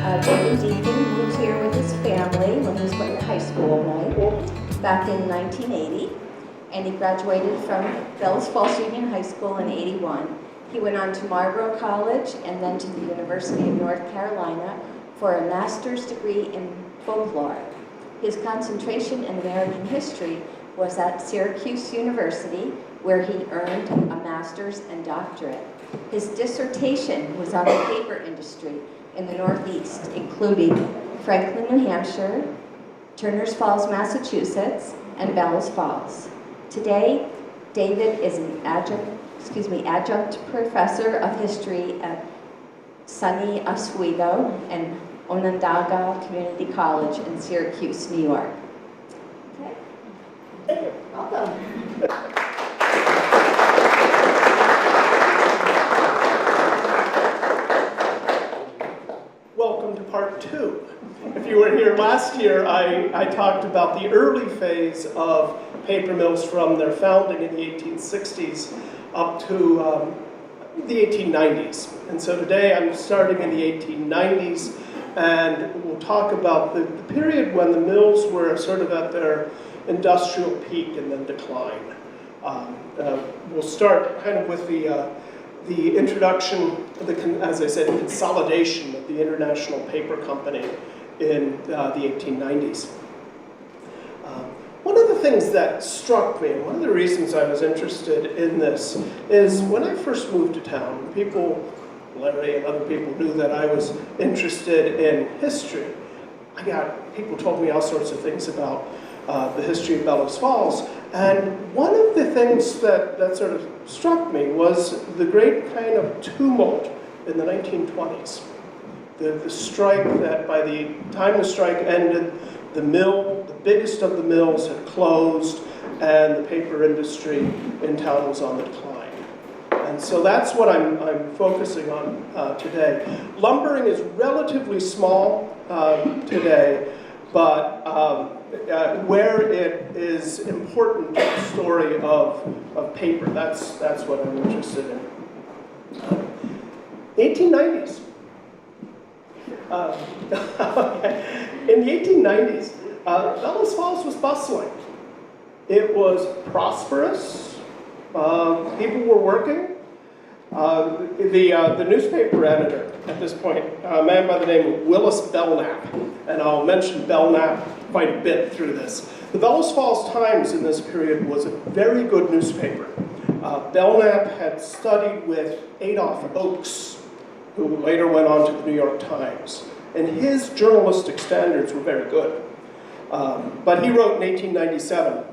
David Deacon moved here with his family when he was going to high school, right? Back in 1980. And he graduated from Bellows Falls Union High School in 81. He went on to Marlborough College and then to the University of North Carolina for a master's degree in folklore. His concentration in American history was at Syracuse University, where he earned a master's and doctorate. His dissertation was on the paper industry in the Northeast, including Franklin, New Hampshire, Turners Falls, Massachusetts, and Bellows Falls. Today, David is an adjunct professor of history at SUNY Oswego and Onondaga Community College in Syracuse, New York. Okay, welcome. Welcome to part 2. If you were here last year, I talked about the early phase of paper mills from their founding in the 1860s up to the 1890s. And so today I'm starting in the 1890s, and we'll talk about the period when the mills were sort of at their industrial peak and then decline. We'll start kind of with the introduction, as I said, consolidation of the International Paper Company in the 1890s. One of the things that struck me, and one of the reasons I was interested in this, is when I first moved to town, people, Larry and other people, knew that I was interested in history. People told me all sorts of things about the history of Bellows Falls, and one of the things that sort of struck me was the great kind of tumult in the 1920s. The strike that by the time the strike ended, the mill, the biggest of the mills, had closed, and the paper industry in town was on the decline. And so that's what I'm focusing on today. Lumbering is relatively small today, but where it is important to the story of paper, that's what I'm interested in. 1890s. In the 1890s, Bellows Falls was bustling. It was prosperous. People were working. The newspaper editor at this point, a man by the name of Willis Belknap, and I'll mention Belknap quite a bit through this. The Bellows Falls Times in this period was a very good newspaper. Belknap had studied with Adolph Oakes, who later went on to the New York Times, and his journalistic standards were very good. But he wrote in 1897,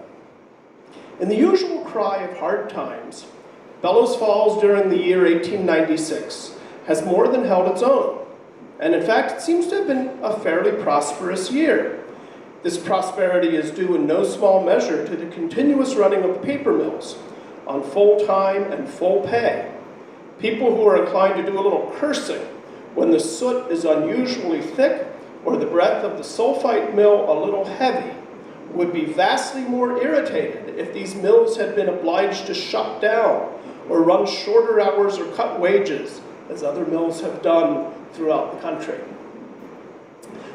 "In the usual cry of hard times, Bellows Falls during the year 1896 has more than held its own, and in fact it seems to have been a fairly prosperous year. This prosperity is due in no small measure to the continuous running of paper mills on full time and full pay. People who are inclined to do a little cursing when the soot is unusually thick or the breath of the sulfite mill a little heavy would be vastly more irritated if these mills had been obliged to shut down or run shorter hours or cut wages, as other mills have done throughout the country."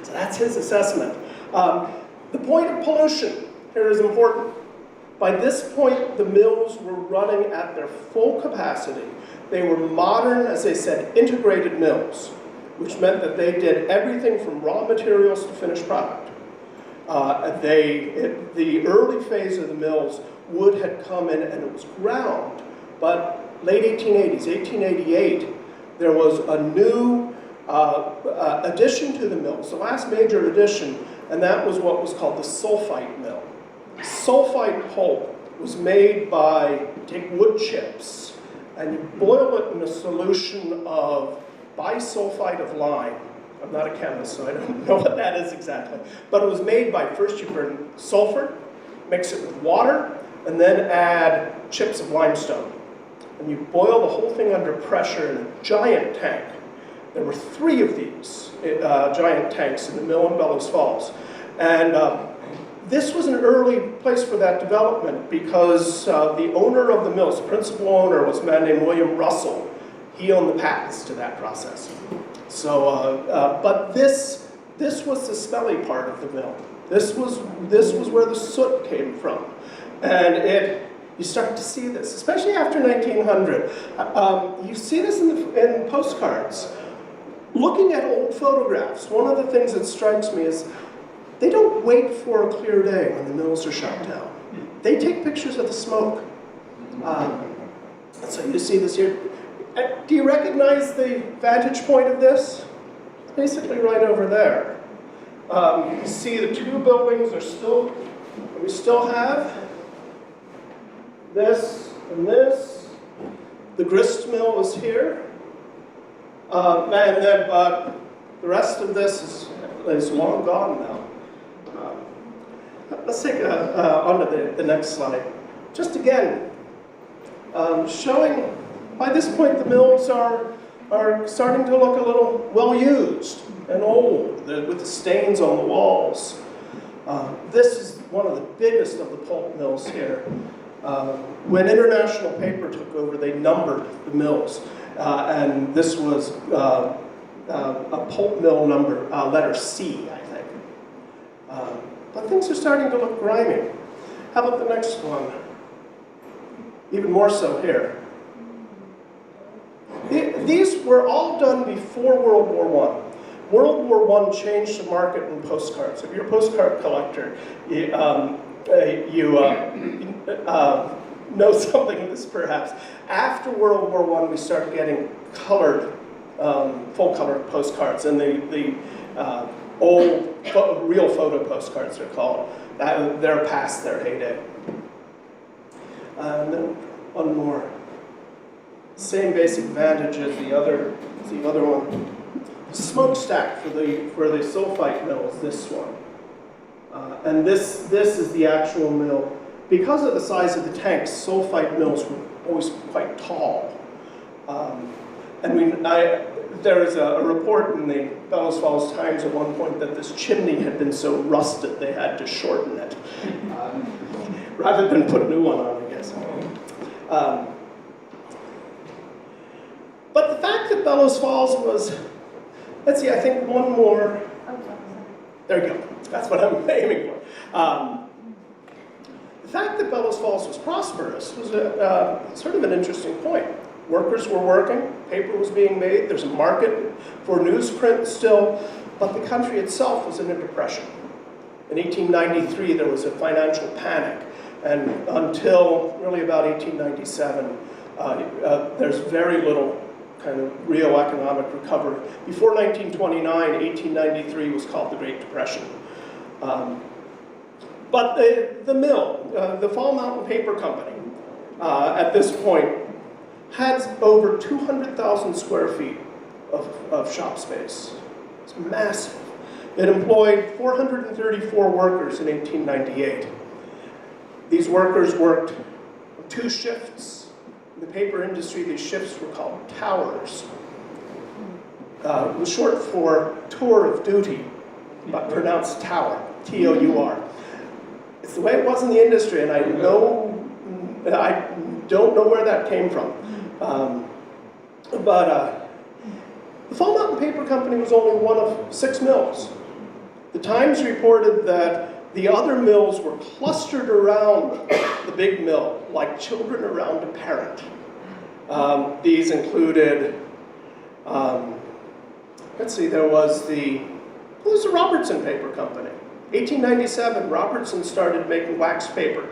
So that's his assessment. The point of pollution here is important. By this point, the mills were running at their full capacity. They were modern, as I said, integrated mills, which meant that they did everything from raw materials to finished product. The early phase of the mills, wood had come in and it was ground, but late 1880s, 1888, there was a new addition to the mills, the last major addition, and that was what was called the sulfite mill. Sulfite pulp was made by, take wood chips, and you boil it in a solution of bisulfite of lime. I'm not a chemist, so I don't know what that is exactly. But it was made by, first you burn sulfur, mix it with water, and then add chips of limestone. And you boil the whole thing under pressure in a giant tank. There were 3 of these giant tanks in the mill in Bellows Falls. And this was an early place for that development because the owner of the mills, the principal owner, was a man named William Russell. He owned the patents to that process. So, but this was the smelly part of the mill. This was where the soot came from. And you start to see this, especially after 1900. You see this in postcards. Looking at old photographs, one of the things that strikes me is they don't wait for a clear day when the mills are shut down. They take pictures of the smoke. So you see this here. Do you recognize the vantage point of this? It's basically right over there. You see the two buildings are still, we still have this and this. The grist mill is here. And then the rest of this is long gone now. Let's take on to the next slide. Just again, showing, by this point the mills are starting to look a little well-used and old, with the stains on the walls. This is one of the biggest of the pulp mills here. When International Paper took over, they numbered the mills. And this was a pulp mill number, letter C, I think. But things are starting to look grimy. How about the next one? Even more so here. These were all done before World War I. World War I changed the market in postcards. If you're a postcard collector, you know something of this perhaps. After World War I, we started getting colored, full-color postcards, and the old real photo postcards are called. They're past their heyday. And then one more. Same basic advantage as the other one. Smokestack for the sulfite mill is this one. And this is the actual mill. Because of the size of the tanks, sulfite mills were always quite tall. There was a report in the Bellows Falls Times at one point that this chimney had been so rusted they had to shorten it, rather than put a new one on, I guess. But the fact that Bellows Falls was, let's see, I think one more. There you go. That's what I'm aiming for. The fact that Bellows Falls was prosperous was sort of an interesting point. Workers were working, paper was being made, there's a market for newsprint still, but the country itself was in a depression. In 1893, there was a financial panic, and until really about 1897, there's very little kind of real economic recovery. Before 1929, 1893 was called the Great Depression. But the mill, the Fall Mountain Paper Company, at this point, has over 200,000 square feet of shop space. It's massive. It employed 434 workers in 1898. These workers worked 2 shifts. In the paper industry, these shifts were called towers. It was short for tour of duty, but pronounced tower, T-O-U-R. It's the way it was in the industry, and I don't know where that came from. The Fall Mountain Paper Company was only one of 6 mills. The Times reported that the other mills were clustered around the big mill, like children around a parent. These included, let's see, there was the Robertson Paper Company. 1897, Robertson started making wax paper.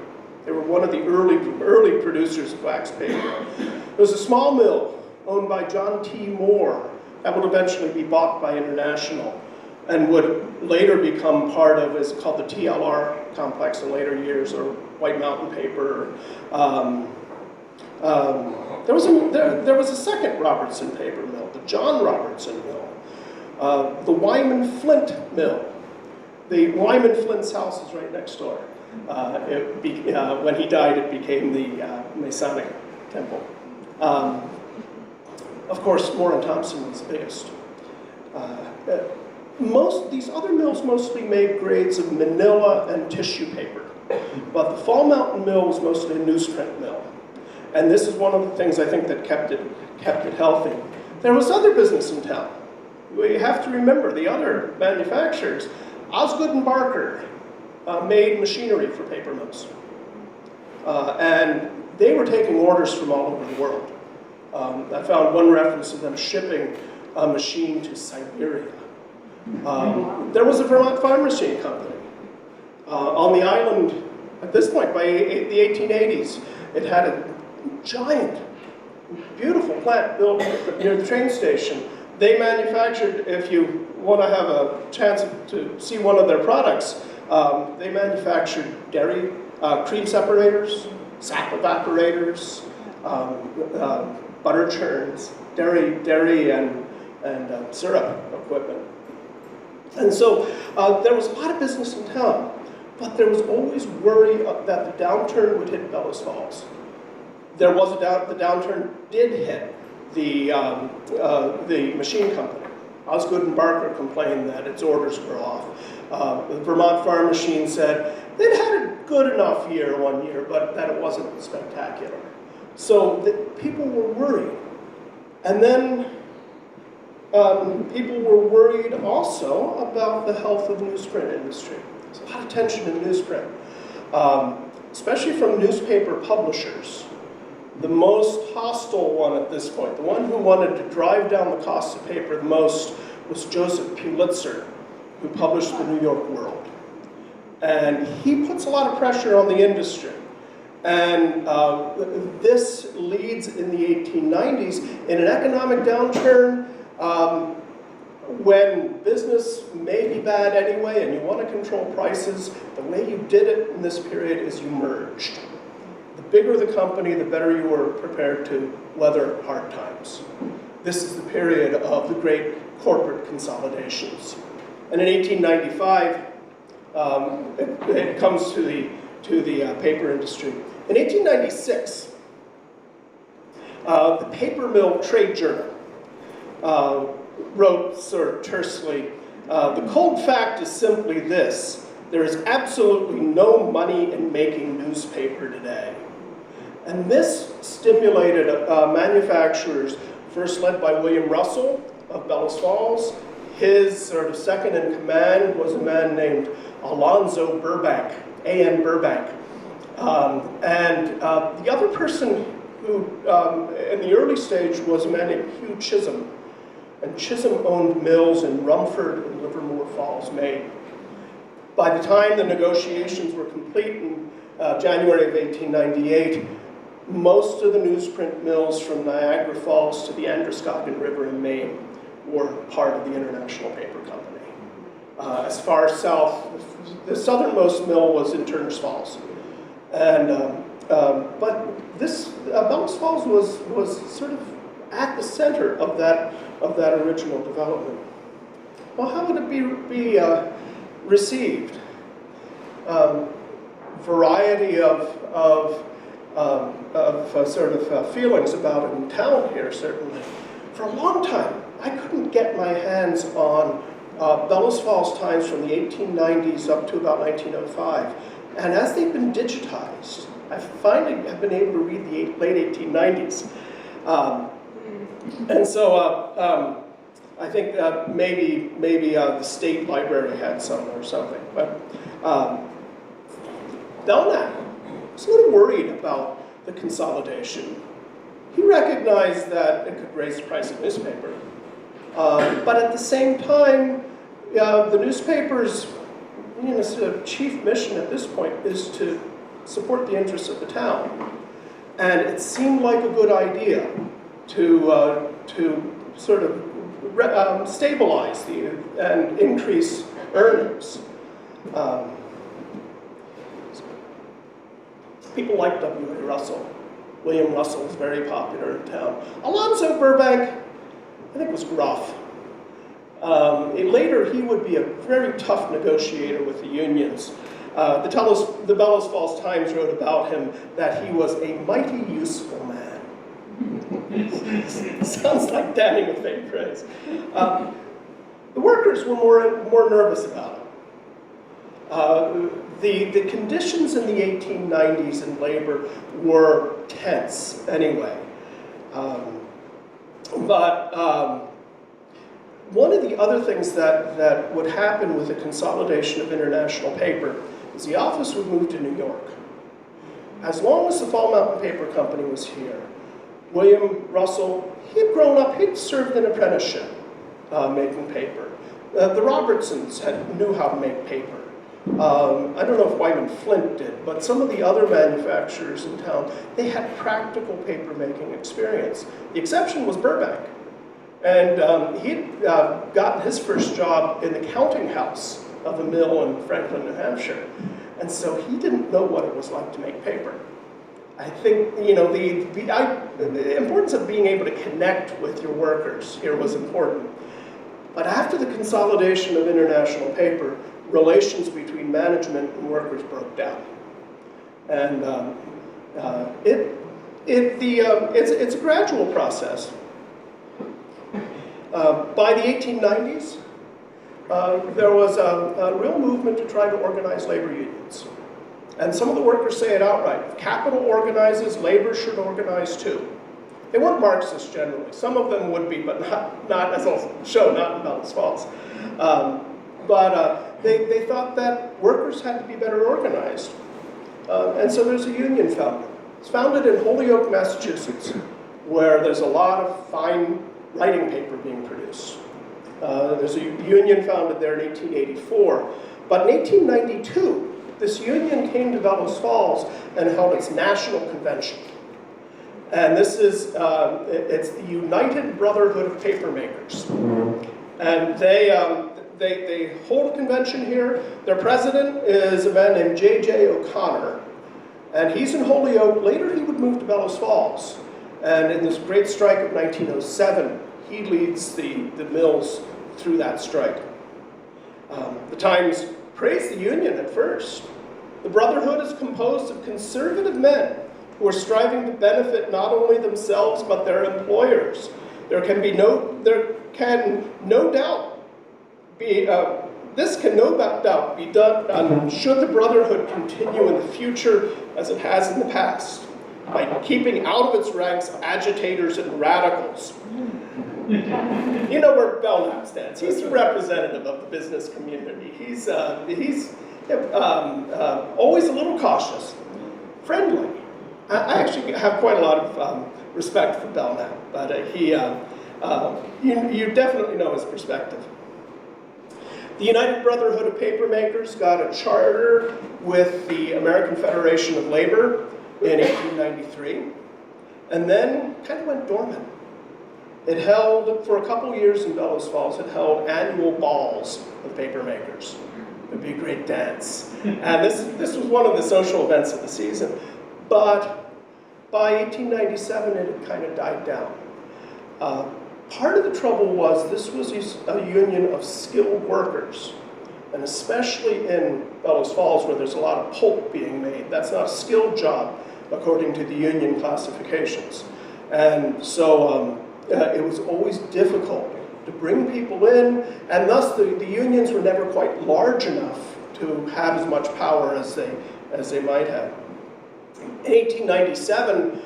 They were one of the early producers of wax paper. There was a small mill owned by John T. Moore that would eventually be bought by International and would later become part of, it's called the TLR complex in later years, or White Mountain Paper. There was a second Robertson paper mill, the John Robertson Mill, the Wyman Flint Mill. The Wyman Flint's house is right next door. When he died, it became the Masonic Temple. Of course, Moore and Thompson was the biggest. These other mills mostly made grades of manila and tissue paper, but the Fall Mountain Mill was mostly a newsprint mill. And this is one of the things I think that kept it healthy. There was other business in town. We have to remember the other manufacturers. Osgood and Barker made machinery for paper mills. And they were taking orders from all over the world. I found one reference of them shipping a machine to Siberia. There was a Vermont Farm Machine Company. On the island, at this point, by the 1880s, it had a giant, beautiful plant built near the train station. They manufactured, if you want to have a chance to see one of their products, they manufactured dairy, cream separators, sap evaporators, butter churns, dairy and syrup equipment. And so there was a lot of business in town, but there was always worry that the downturn would hit Bellows Falls. There was the downturn did hit the machine company. Osgood and Barker complained that its orders were off. The Vermont Farm Machine said they'd had a good enough year one year, but that it wasn't spectacular. So people were worried. And then people were worried also about the health of the newsprint industry. There's a lot of tension in newsprint, especially from newspaper publishers. The most hostile one at this point, the one who wanted to drive down the cost of paper the most, was Joseph Pulitzer, who published the New York World. And he puts a lot of pressure on the industry. And this leads in the 1890s in an economic downturn when business may be bad anyway and you want to control prices. The way you did it in this period is you merged. The bigger the company, the better you were prepared to weather hard times. This is the period of the great corporate consolidations. And in 1895, it comes to the paper industry. In 1896, the Paper Mill Trade Journal wrote sort of tersely, the cold fact is simply this: there is absolutely no money in making newspaper today. And this stimulated manufacturers, first led by William Russell of Bellows Falls. His sort of second in command was a man named Alonzo Burbank, A.N. Burbank. And the other person who, in the early stage, was a man named Hugh Chisholm. And Chisholm owned mills in Rumford and Livermore Falls, Maine. By the time the negotiations were complete in January of 1898, most of the newsprint mills from Niagara Falls to the Androscoggin River in Maine were part of the International Paper Company. As far south, the southernmost mill was in Turner's Falls. And, but this, Bellows Falls was sort of at the center of that original development. Well, how would it be received? Variety of sort of feelings about it in town here, certainly. For a long time, I couldn't get my hands on Bellows Falls Times from the 1890s up to about 1905. And as they've been digitized, I finally have been able to read the late 1890s. And so I think maybe the state library had some or something. But Belknap was a little worried about the consolidation. He recognized that it could raise the price of newspaper. But at the same time, the newspaper's sort of chief mission at this point is to support the interests of the town. And it seemed like a good idea to sort of stabilize and increase earnings. People like W.A. Russell. William Russell was very popular in town. Alonzo Burbank, I think, was gruff. Later, he would be a very tough negotiator with the unions. The Bellows Falls Times wrote about him that he was a mighty useful man. Sounds like Danny with faint praise. The workers were more nervous about it. the conditions in the 1890s in labor were tense anyway. One of the other things that would happen with the consolidation of International Paper is the office would move to New York. As long as the Fall Mountain Paper Company was here, William Russell, he'd grown up, he'd served an apprenticeship making paper. The Robertsons knew how to make paper. I don't know if Wyman Flint did, but some of the other manufacturers in town, they had practical paper making experience. The exception was Burbank. And he'd gotten his first job in the counting house of a mill in Franklin, New Hampshire. And so he didn't know what it was like to make paper. I think, you know, the importance of being able to connect with your workers here was important. But after the consolidation of International Paper, relations between management and workers broke down. And it's a gradual process. By the 1890s, there was a real movement to try to organize labor unions. And some of the workers say it outright. If capital organizes, labor should organize too. They weren't Marxists generally. Some of them would be, but not as I'll show, not in Bellows Falls. They thought that workers had to be better organized. And so there's a union founded. It's founded in Holyoke, Massachusetts, where there's a lot of fine writing paper being produced. There's a union founded there in 1884. But in 1892, this union came to Bellows Falls and held its national convention. And this is, it's the United Brotherhood of Papermakers. And they hold a convention here. Their president is a man named J.J. O'Connor. And he's in Holyoke. Later he would move to Bellows Falls. And in this great strike of 1907, he leads the mills through that strike. The Times praised the union at first. The Brotherhood is composed of conservative men who are striving to benefit not only themselves but their employers. This can no doubt be done should the Brotherhood continue in the future as it has in the past, by keeping out of its ranks agitators and radicals. You know where Belknap stands. He's a representative of the business community. He's always a little cautious, friendly. I actually have quite a lot of respect for Belknap, but you definitely know his perspective. The United Brotherhood of Papermakers got a charter with the American Federation of Labor in 1893, and then kind of went dormant. It held, for a couple years in Bellows Falls, it held annual balls of papermakers. It would be a great dance. And this was one of the social events of the season. But by 1897, it had kind of died down. Part of the trouble was this was a union of skilled workers, and especially in Bellows Falls, where there's a lot of pulp being made. That's not a skilled job, according to the union classifications. And so it was always difficult to bring people in, and thus the unions were never quite large enough to have as much power as they might have. In 1897,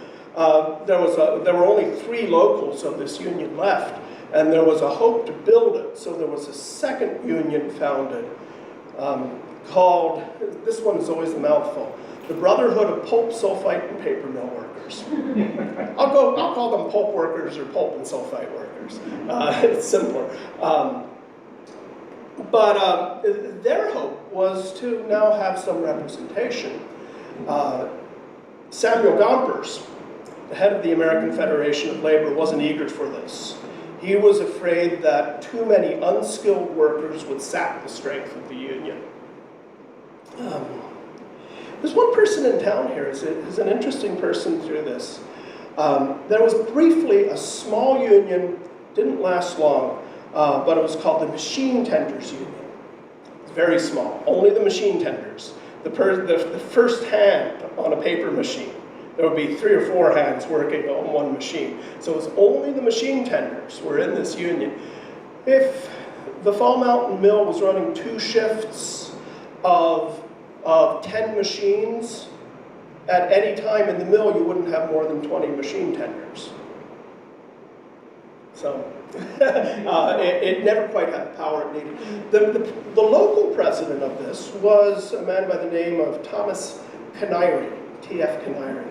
there were only 3 locals of this union left, and there was a hope to build it. So there was a second union founded called, this one is always a mouthful, the Brotherhood of Pulp, Sulfite, and Paper Mill Workers. I'll call them pulp workers or pulp and sulfite workers. It's simpler. But their hope was to now have some representation. Samuel Gompers, the head of the American Federation of Labor, wasn't eager for this. He was afraid that too many unskilled workers would sap the strength of the union. There's one person in town here who's an interesting person through this. There was briefly a small union, didn't last long, but it was called the Machine Tenders Union. It's very small, only the machine tenders. The first hand on a paper machine. There would be 3 or 4 hands working on one machine. So it was only the machine tenders were in this union. If the Fall Mountain Mill was running 2 shifts of of 10 machines, at any time in the mill, you wouldn't have more than 20 machine tenders. So it never quite had the power it needed. The local president of this was a man by the name of Thomas Canary, T.F. Canary.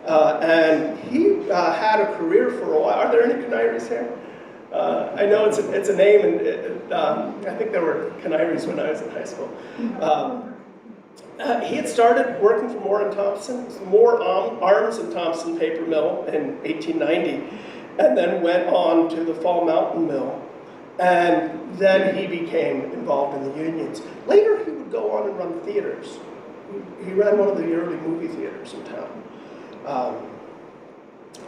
And he had a career for a while. Are there any Canaries here? I know it's a name, and I think there were Canaries when I was in high school. He had started working for Moore and Thompson, Arms and Thompson Paper Mill in 1890, and then went on to the Fall Mountain Mill, and then he became involved in the unions. Later, he would go on and run theaters. He ran one of the early movie theaters in town.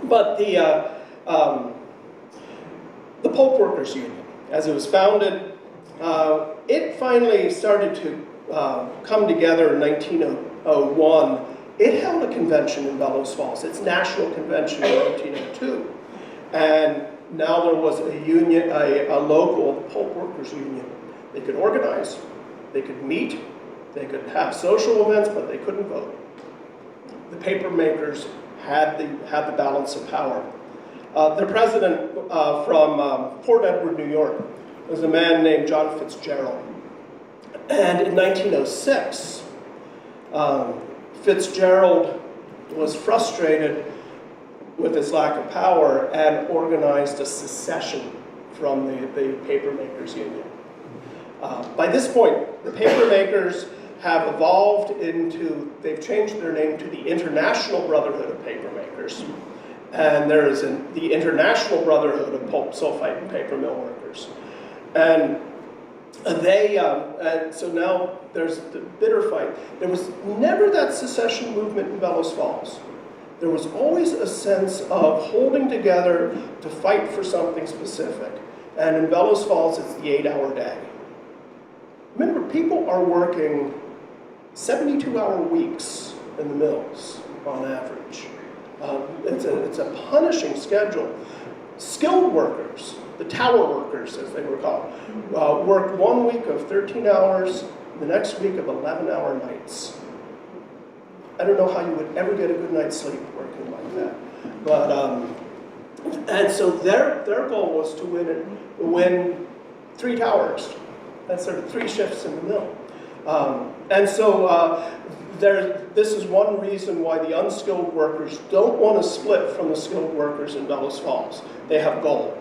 But the Pulp Workers Union, as it was founded, it finally started to come together in 1901. It held a convention in Bellows Falls, its national convention in 1902. And now there was a union, a local Pulp Workers Union. They could organize, they could meet, they could have social events, but they couldn't vote. The paper makers had the balance of power. The president from Port Edward, New York, was a man named John Fitzgerald. And in 1906, Fitzgerald was frustrated with his lack of power and organized a secession from the paper makers union. By this point, the paper makers have evolved into, they've changed their name to the International Brotherhood of Paper Makers. And there is the International Brotherhood of Pulp, Sulfite, and Paper Mill Workers. And so now there's the bitter fight. There was never that secession movement in Bellows Falls. There was always a sense of holding together to fight for something specific. And in Bellows Falls, it's the 8-hour day. Remember, people are working 72-hour weeks in the mills on average. It's a punishing schedule. Skilled workers, the tower workers as they were called, worked 1 week of 13 hours, the next week of 11-hour nights. I don't know how you would ever get a good night's sleep working like that. But, and so their goal was to win 3 towers. That's sort of 3 shifts in the mill. And so this is one reason why the unskilled workers don't want to split from the skilled workers in Bellows Falls. They have gold.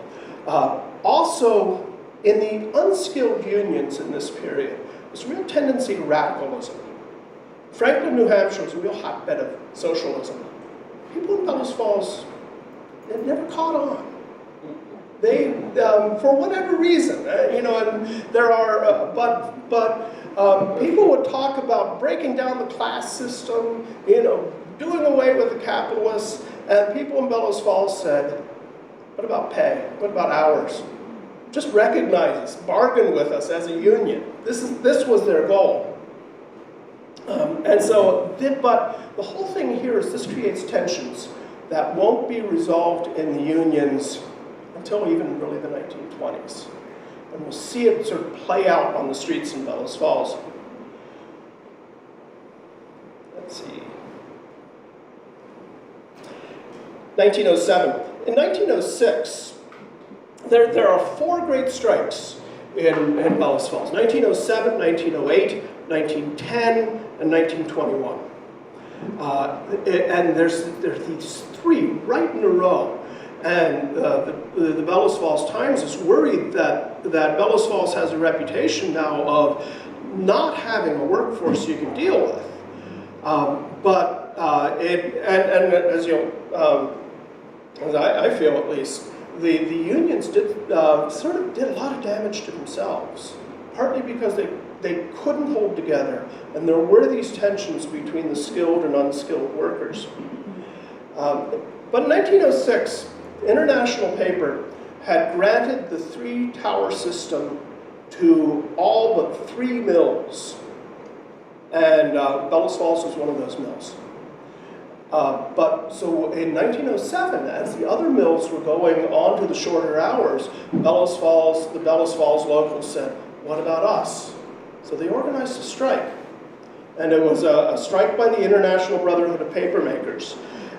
Also, in the unskilled unions in this period, there's a real tendency to radicalism. Franklin, New Hampshire was a real hotbed of socialism. People in Bellows Falls, it never caught on. They, for whatever reason, and there are, people would talk about breaking down the class system, doing away with the capitalists, and people in Bellows Falls said, what about pay? What about hours? Just recognize us, bargain with us as a union. This was their goal. But the whole thing here is this creates tensions that won't be resolved in the unions until even really the 1920s. And we'll see it sort of play out on the streets in Bellows Falls. Let's see. 1907. In 1906, there are 4 great strikes in Bellows Falls. 1907, 1908, 1910, and 1921. And there's these 3 right in a row. And the Bellows Falls Times is worried that Bellows Falls has a reputation now of not having a workforce you can deal with. As I feel at least, the unions sort of did a lot of damage to themselves, partly because they couldn't hold together, and there were these tensions between the skilled and unskilled workers. But in 1906, International Paper had granted the 3-tower system to all but 3 mills, and Bellows Falls was one of those mills. So in 1907, as the other mills were going on to the shorter hours, the Bellows Falls locals said, what about us? So they organized a strike. And it was a strike by the International Brotherhood of Papermakers.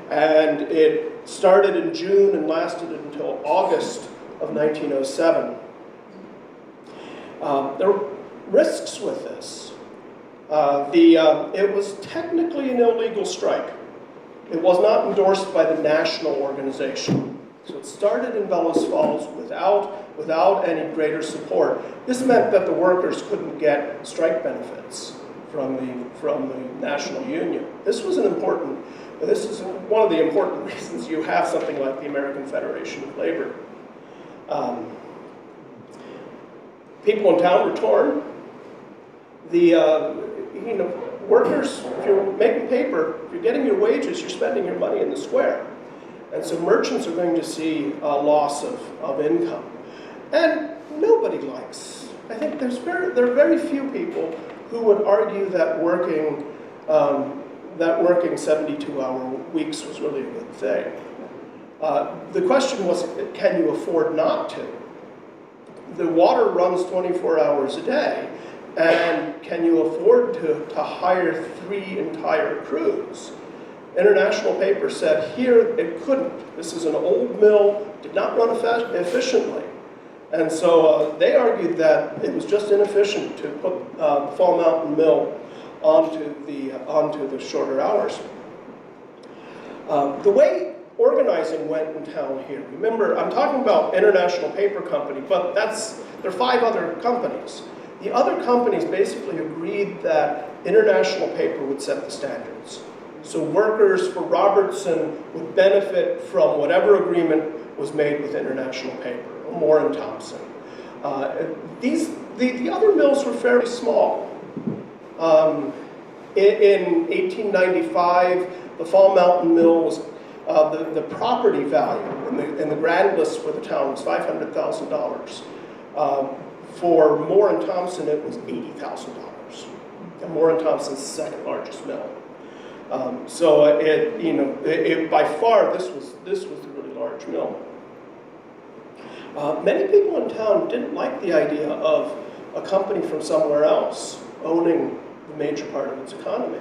And it started in June and lasted until August of 1907. There were risks with this. It was technically an illegal strike. It was not endorsed by the national organization. So it started in Bellows Falls without any greater support. This meant that the workers couldn't get strike benefits from the national union. This is one of the important reasons you have something like the American Federation of Labor. People in town were torn. Workers, if you're making paper, if you're getting your wages, you're spending your money in the square. And so merchants are going to see a loss of income. And nobody likes, I think there are very few people who would argue that working 72-hour weeks was really a good thing. The question was, can you afford not to? The water runs 24 hours a day, and can you afford to hire 3 entire crews? International Paper said here it couldn't. This is an old mill, did not run efficiently. And so they argued that it was just inefficient to put the Fall Mountain Mill onto the shorter hours. The way organizing went in town here, remember, I'm talking about International Paper Company, but there are 5 other companies. The other companies basically agreed that International Paper would set the standards. So workers for Robertson would benefit from whatever agreement was made with International Paper, or Moore and Thompson. The other mills were fairly small. In 1895, the Fall Mountain Mill was, the property value in the grand list for the town was $500,000. For Moore and Thompson, it was $80,000. And Moore and Thompson's the second largest mill. By far, this was the really large mill. Many people in town didn't like the idea of a company from somewhere else owning the major part of its economy.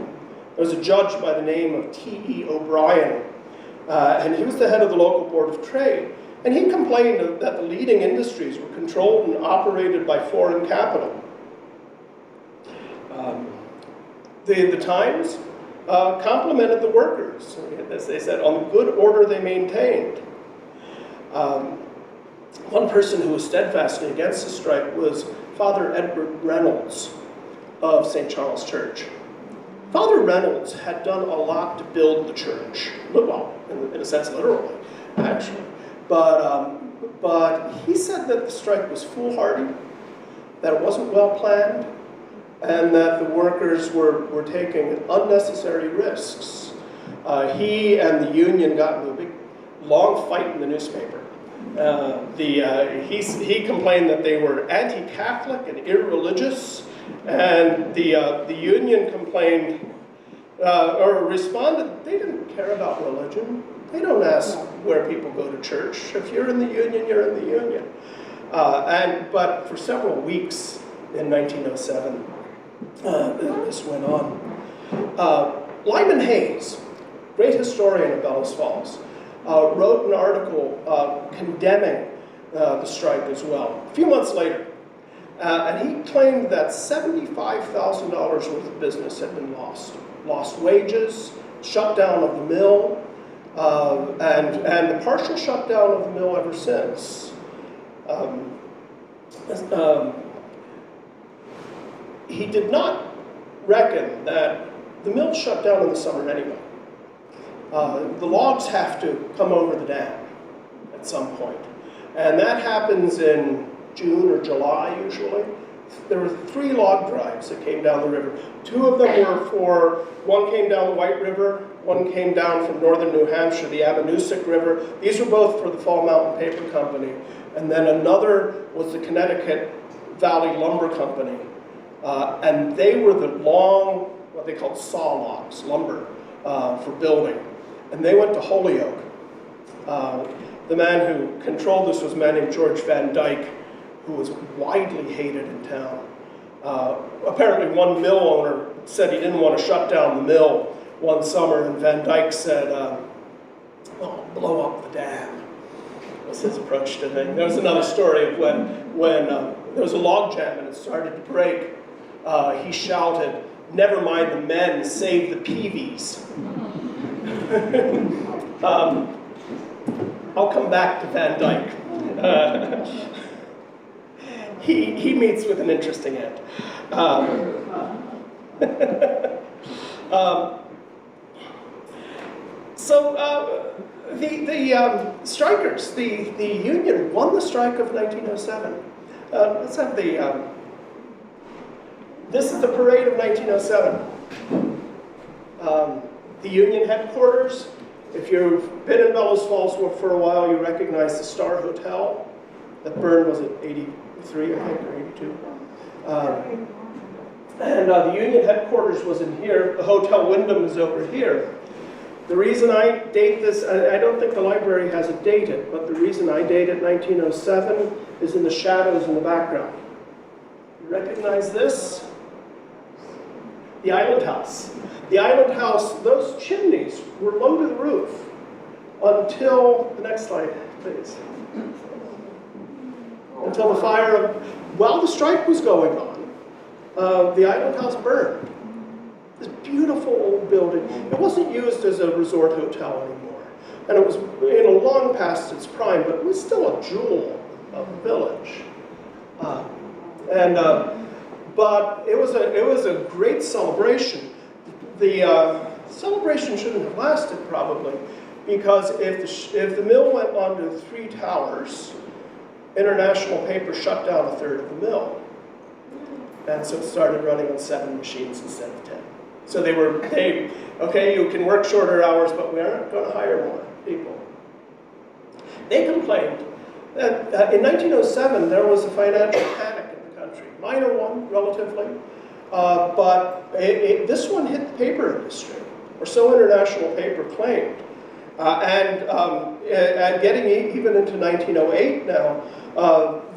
There was a judge by the name of T.E. O'Brien, and he was the head of the local board of trade. And he complained that the leading industries were controlled and operated by foreign capital. The Times complimented the workers, as they said, on the good order they maintained. One person who was steadfastly against the strike was Father Edward Reynolds of St. Charles Church. Father Reynolds had done a lot to build the church, well, in a sense, literally, actually. But he said that the strike was foolhardy, that it wasn't well planned, and that the workers were taking unnecessary risks. He and the union got into a big, long fight in the newspaper. He complained that they were anti-Catholic and irreligious, and the union complained, or responded, they didn't care about religion. They don't ask where people go to church. If you're in the union, you're in the union. But for several weeks in 1907, this went on. Lyman Hayes, great historian of Bellows Falls, wrote an article condemning the strike as well, a few months later. And he claimed that $75,000 worth of business had been lost. Lost wages, shutdown of the mill, and the partial shutdown of the mill ever since. He did not reckon that the mill shut down in the summer anyway. The logs have to come over the dam at some point. And that happens in June or July, usually. There were 3 log drives that came down the river. 2 of them were one came down the White River, one came down from northern New Hampshire, the Ammonoosuc River. These were both for the Fall Mountain Paper Company. And then another was the Connecticut Valley Lumber Company. And they were the long, what they called saw logs, lumber, for building. And they went to Holyoke. The man who controlled this was a man named George Van Dyke, who was widely hated in town. Apparently one mill owner said he didn't want to shut down the mill one summer, and Van Dyke said, "Oh, blow up the dam." Was his approach to things. There was another story of when there was a log jam and it started to break. He shouted, "Never mind the men, save the peavies." I'll come back to Van Dyke. He meets with an interesting end. The strikers, the union won the strike of 1907. Let's have this is the parade of 1907. The union headquarters. If you've been in Bellows Falls for a while, you recognize the Star Hotel that burned, was it 83, I think, or 82? And the union headquarters was in here. The Hotel Wyndham is over here. The reason I date this, I don't think the library has it dated, but the reason I date it 1907 is in the shadows in the background. You recognize this? The Island House. The Island House, those chimneys were low to the roof until, the next slide, please. Until the fire, while the strike was going on, the Island House burned. This beautiful old building. It wasn't used as a resort hotel anymore. And it was long past its prime, but it was still a jewel of the village. But it was a great celebration. The celebration shouldn't have lasted probably, because if the mill went onto 3 towers, International Paper shut down a third of the mill. And so it started running on 7 machines instead of 10. So okay, you can work shorter hours, but we aren't going to hire more people. They complained that in 1907 there was a financial panic in the country. Minor one, relatively. But this one hit the paper industry, or so International Paper claimed. And getting even into 1908 now,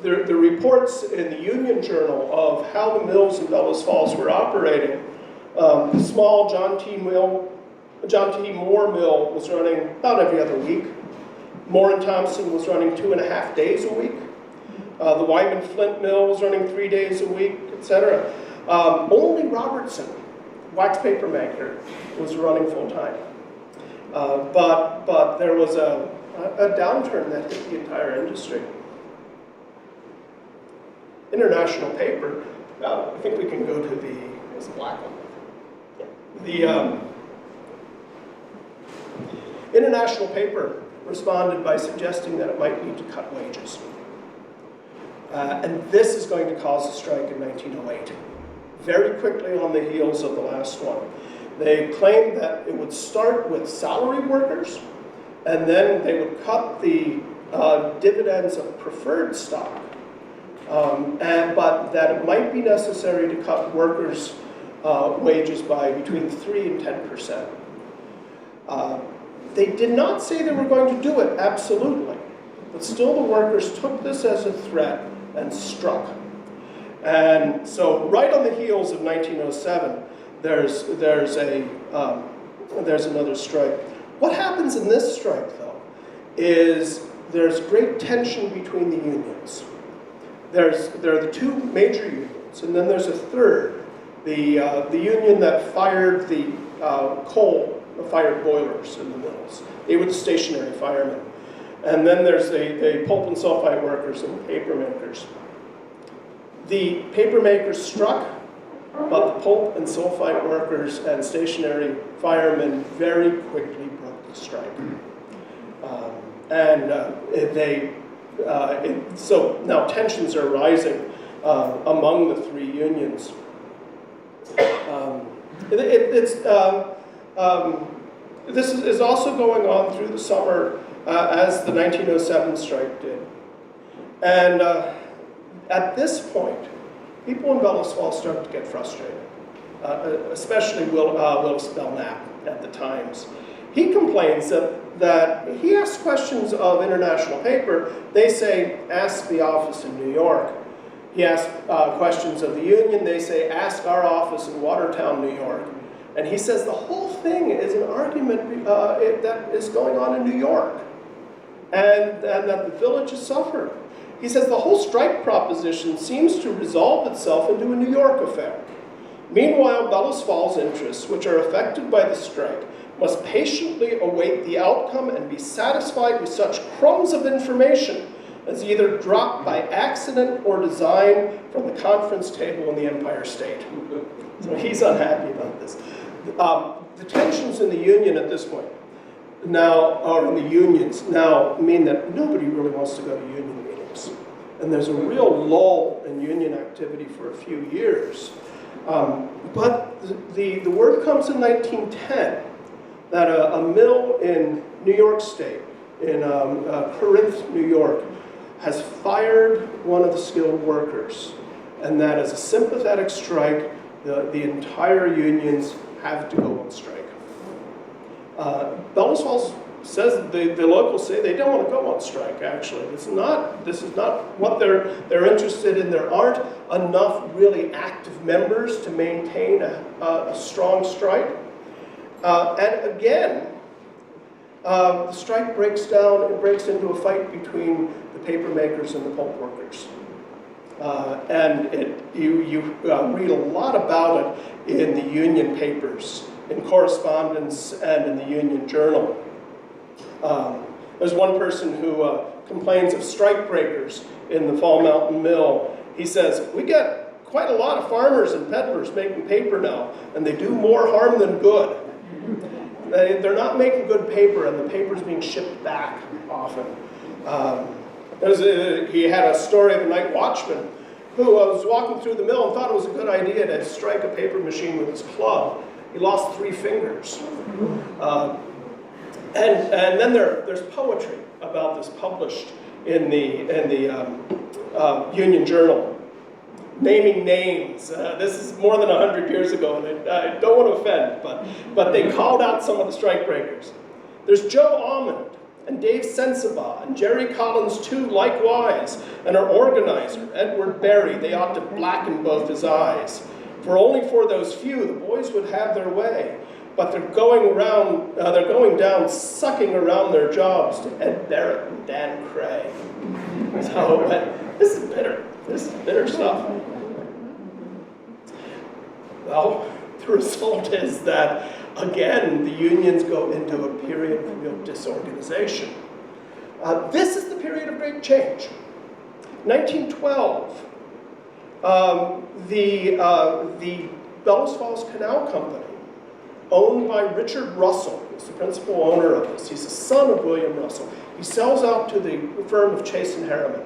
the reports in the Union Journal of how the mills in Bellows Falls were operating, the small John T. Moore mill was running about every other week. Moore and Thompson was running 2.5 days a week. The Wyman Flint mill was running 3 days a week, etc. Only Robertson, wax paper maker, was running full time. But there was a downturn that hit the entire industry. International Paper, I think we can go to the black one. Yeah. The International Paper responded by suggesting that it might need to cut wages. And this is going to cause a strike in 1908. Very quickly on the heels of the last one. They claimed that it would start with salary workers, and then they would cut the dividends of preferred stock, but that it might be necessary to cut workers' wages by between 3 and 10%. They did not say they were going to do it, absolutely, but still the workers took this as a threat and struck. And so right on the heels of 1907, there's another strike. What happens in this strike, though, is there's great tension between the unions. There are the 2 major unions, and then there's a third, the union that fired the coal-fired boilers in the mills. They were the stationary firemen. And then there's the pulp and sulfite workers and the paper makers. The paper makers struck, but the pulp and sulfite workers and stationary firemen very quickly broke the strike. So now tensions are rising among the 3 unions. This is also going on through the summer as the 1907 strike did. And at this point, people in Bellows Falls started to get frustrated, especially Willis Belknap at the Times. He complains that he asks questions of International Paper. They say, ask the office in New York. He asks questions of the union. They say, ask our office in Watertown, New York. And he says the whole thing is an argument that is going on in New York, and that the village has suffered. He says the whole strike proposition seems to resolve itself into a New York affair. Meanwhile, Bellows Falls interests, which are affected by the strike, must patiently await the outcome and be satisfied with such crumbs of information as either dropped by accident or design from the conference table in the Empire State. So he's unhappy about this. The tensions in the union at this point now, or in the unions now, mean that nobody really wants to go to union meetings. And there's a real lull in union activity for a few years. But the word comes in 1910 that a mill in New York State, in Corinth, New York, has fired one of the skilled workers. And that as a sympathetic strike, the entire unions have to go on strike. Bellows Falls says, the locals say they don't want to go on strike, actually. This is not what they're interested in. There aren't enough really active members to maintain a strong strike. And again, the strike breaks down, it breaks into a fight between the paper makers and the pulp workers. And you read a lot about it in the union papers, in correspondence, and in the union journal. There's one person who complains of strike breakers in the Fall Mountain Mill. He says, we get quite a lot of farmers and peddlers making paper now, and they do more harm than good. They're not making good paper, and the paper's being shipped back often. He had a story of a night watchman who was walking through the mill and thought it was a good idea to strike a paper machine with his club. He lost 3 fingers. And then there's poetry about this published in the Union Journal. Naming names. This is more than 100 years ago, and I don't want to offend, but they called out some of the strikebreakers. There's Joe Almond, and Dave Sensabaugh, and Jerry Collins too, likewise, and our organizer, Edward Berry. They ought to blacken both his eyes. For only for those few, the boys would have their way. But they're going down, sucking around their jobs to Ed Barrett and Dan Cray. So this is bitter. This is bitter stuff. Well, the result is that, again, the unions go into a period of real disorganization. This is the period of great change. 1912, the Bellows Falls Canal Company, owned by Richard Russell, who's the principal owner of this. He's the son of William Russell. He sells out to the firm of Chase and Harriman.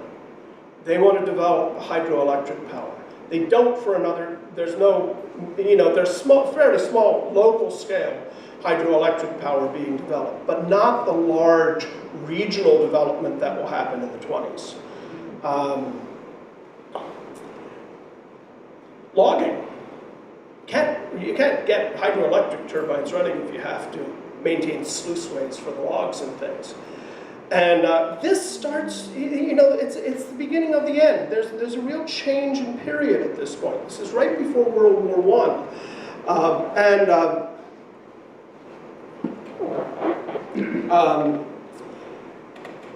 They want to develop hydroelectric power. They don't for another, there's no, there's fairly small local scale hydroelectric power being developed, but not the large regional development that will happen in the 20s. Logging. You can't get hydroelectric turbines running if you have to maintain sluiceways for the logs and things. And this starts, it's the beginning of the end. There's a real change in period at this point. This is right before World War I.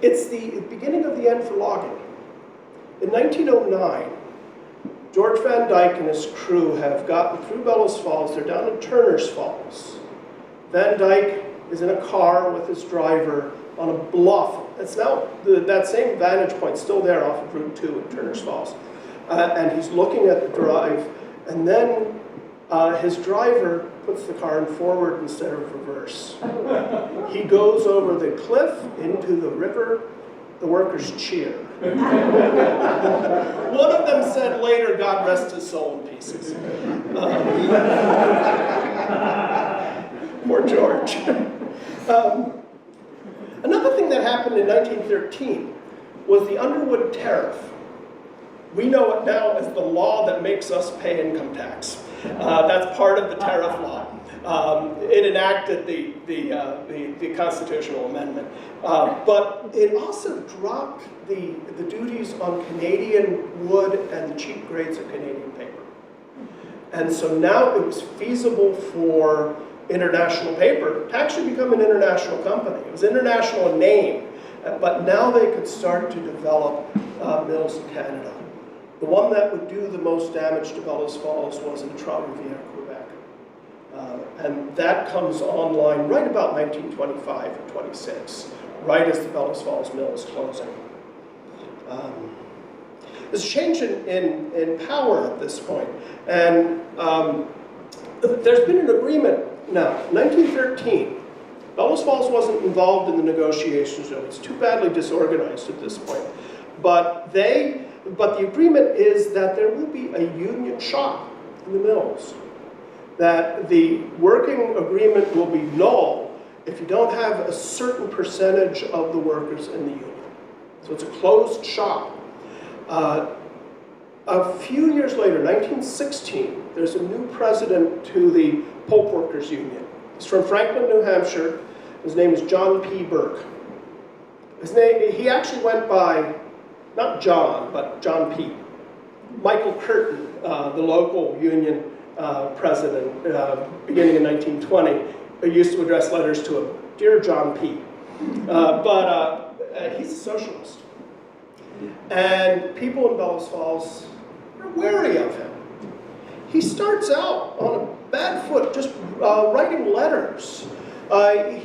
It's the beginning of the end for logging. In 1909, George Van Dyke and his crew have gotten through Bellows Falls. They're down in Turner's Falls. Van Dyke is in a car with his driver on a bluff. It's now that same vantage point still there off of Route 2 in Turner's Falls. And he's looking at the drive, and then his driver puts the car in forward instead of reverse. He goes over the cliff into the river. The workers cheer. One of them said later, God rest his soul in pieces. Poor George. Another thing that happened in 1913 was the Underwood Tariff. We know it now as the law that makes us pay income tax. That's part of the tariff law. It enacted the constitutional amendment. But it also dropped the duties on Canadian wood and the cheap grades of Canadian paper. And so now it was feasible for International Paper to actually become an international company. It was international in name, but now they could start to develop mills in Canada. The one that would do the most damage to Bellows Falls was in Trois-Rivières, Quebec. And that comes online right about 1925 or 26, right as the Bellows Falls mill is closing. There's a change in power at this point, and there's been an agreement now. 1913, Bellows Falls wasn't involved in the negotiations, so it's too badly disorganized at this point. But the agreement is that there will be a union shop in the mills, that the working agreement will be null if you don't have a certain percentage of the workers in the union. So it's a closed shop. A few years later, 1916, there's a new president to the Pulp Workers Union. He's from Franklin, New Hampshire. His name is John P. Burke. He actually went by, not John, but John P. Michael Curtin, the local union president, beginning in 1920, used to address letters to him, "Dear John P." But he's a socialist. And people in Bellows Falls are wary of him. He starts out on a bad foot, just writing letters.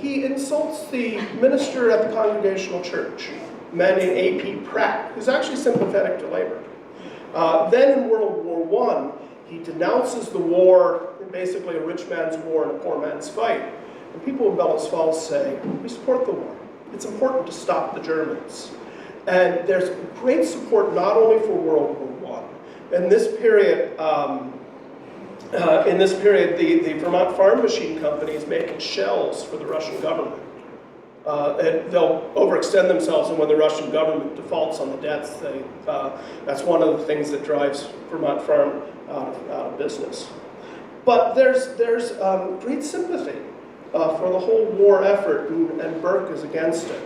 He insults the minister at the Congregational Church, a man named A.P. Pratt, who's actually sympathetic to labor. Then in World War I, he denounces the war, basically a rich man's war and a poor man's fight. And people in Bellows Falls say, we support the war. It's important to stop the Germans. And there's great support not only for World War I. In this period, the Vermont Farm Machine Company is making shells for the Russian government. And they'll overextend themselves, and when the Russian government defaults on the debts, that's one of the things that drives Vermont Farm out of business. But there's great sympathy for the whole war effort, and Burke is against it.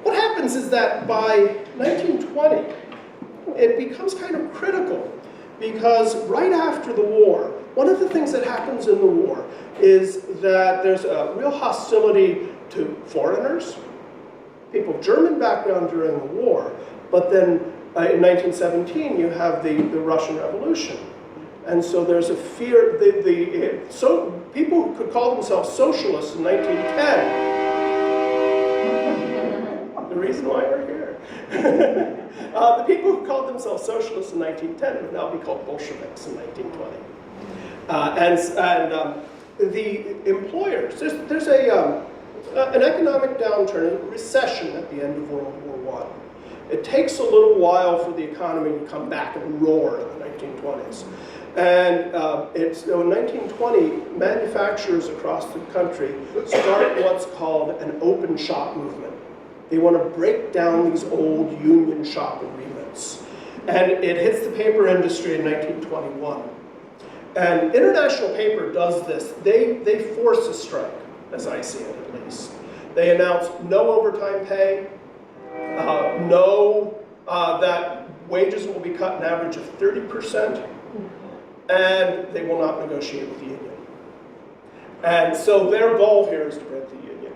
What happens is that by 1920, it becomes kind of critical, because right after the war, one of the things that happens in the war is that there's a real hostility to foreigners, people of German background during the war, but then in 1917 you have the Russian Revolution. And so there's a fear, so people who could call themselves socialists in 1910, the reason why we're here, the people who called themselves socialists in 1910 would now be called Bolsheviks in 1920. The employers, there's an economic downturn, a recession at the end of World War I. It takes a little while for the economy to come back and roar in the 1920s. And so in 1920, manufacturers across the country start what's called an open shop movement. They want to break down these old union shop agreements. And it hits the paper industry in 1921. And International Paper does this. They force a strike, as I see it at least. They announce no overtime pay, that wages will be cut an average of 30%, and they will not negotiate with the union. And so their goal here is to break the union.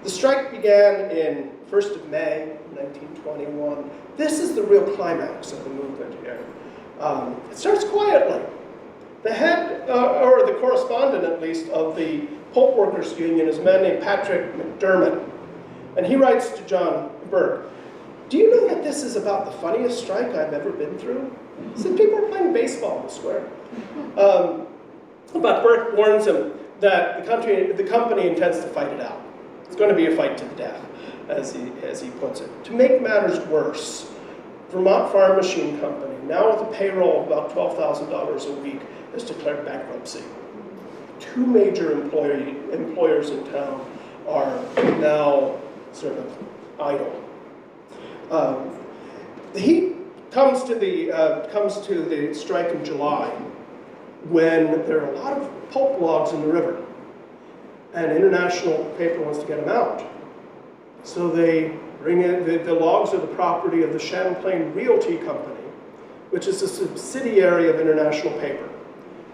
The strike began in 1st of May, 1921. This is the real climax of the movement here. It starts quietly. The head, or the correspondent at least, of the Pulp Workers Union is a man named Patrick McDermott. And he writes to John Burke, "Do you know that this is about the funniest strike I've ever been through?" He said, people are playing baseball in the square. But Burke warns him that the company intends to fight it out. It's going to be a fight to the death, as he puts it. To make matters worse, Vermont Farm Machine Company, now with a payroll of about $12,000 a week, has declared bankruptcy. Two major employers in town are now sort of idle. He comes to the strike in July, when there are a lot of pulp logs in the river, and International Paper wants to get them out. So they bring in, the logs are the property of the Champlain Realty Company, which is a subsidiary of International Paper.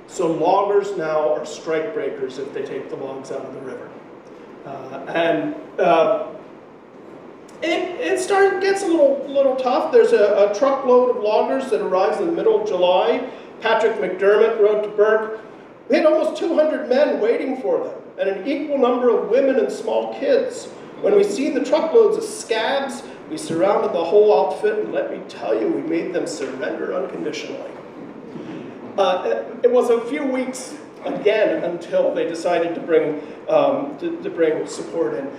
So loggers now are strike breakers if they take the logs out of the river. It gets a little tough. There's a truckload of loggers that arrives in the middle of July. Patrick McDermott wrote to Burke, "We had almost 200 men waiting for them, and an equal number of women and small kids. When we see the truckloads of scabs, we surrounded the whole outfit, and let me tell you, we made them surrender unconditionally." It was a few weeks again until they decided to bring support in.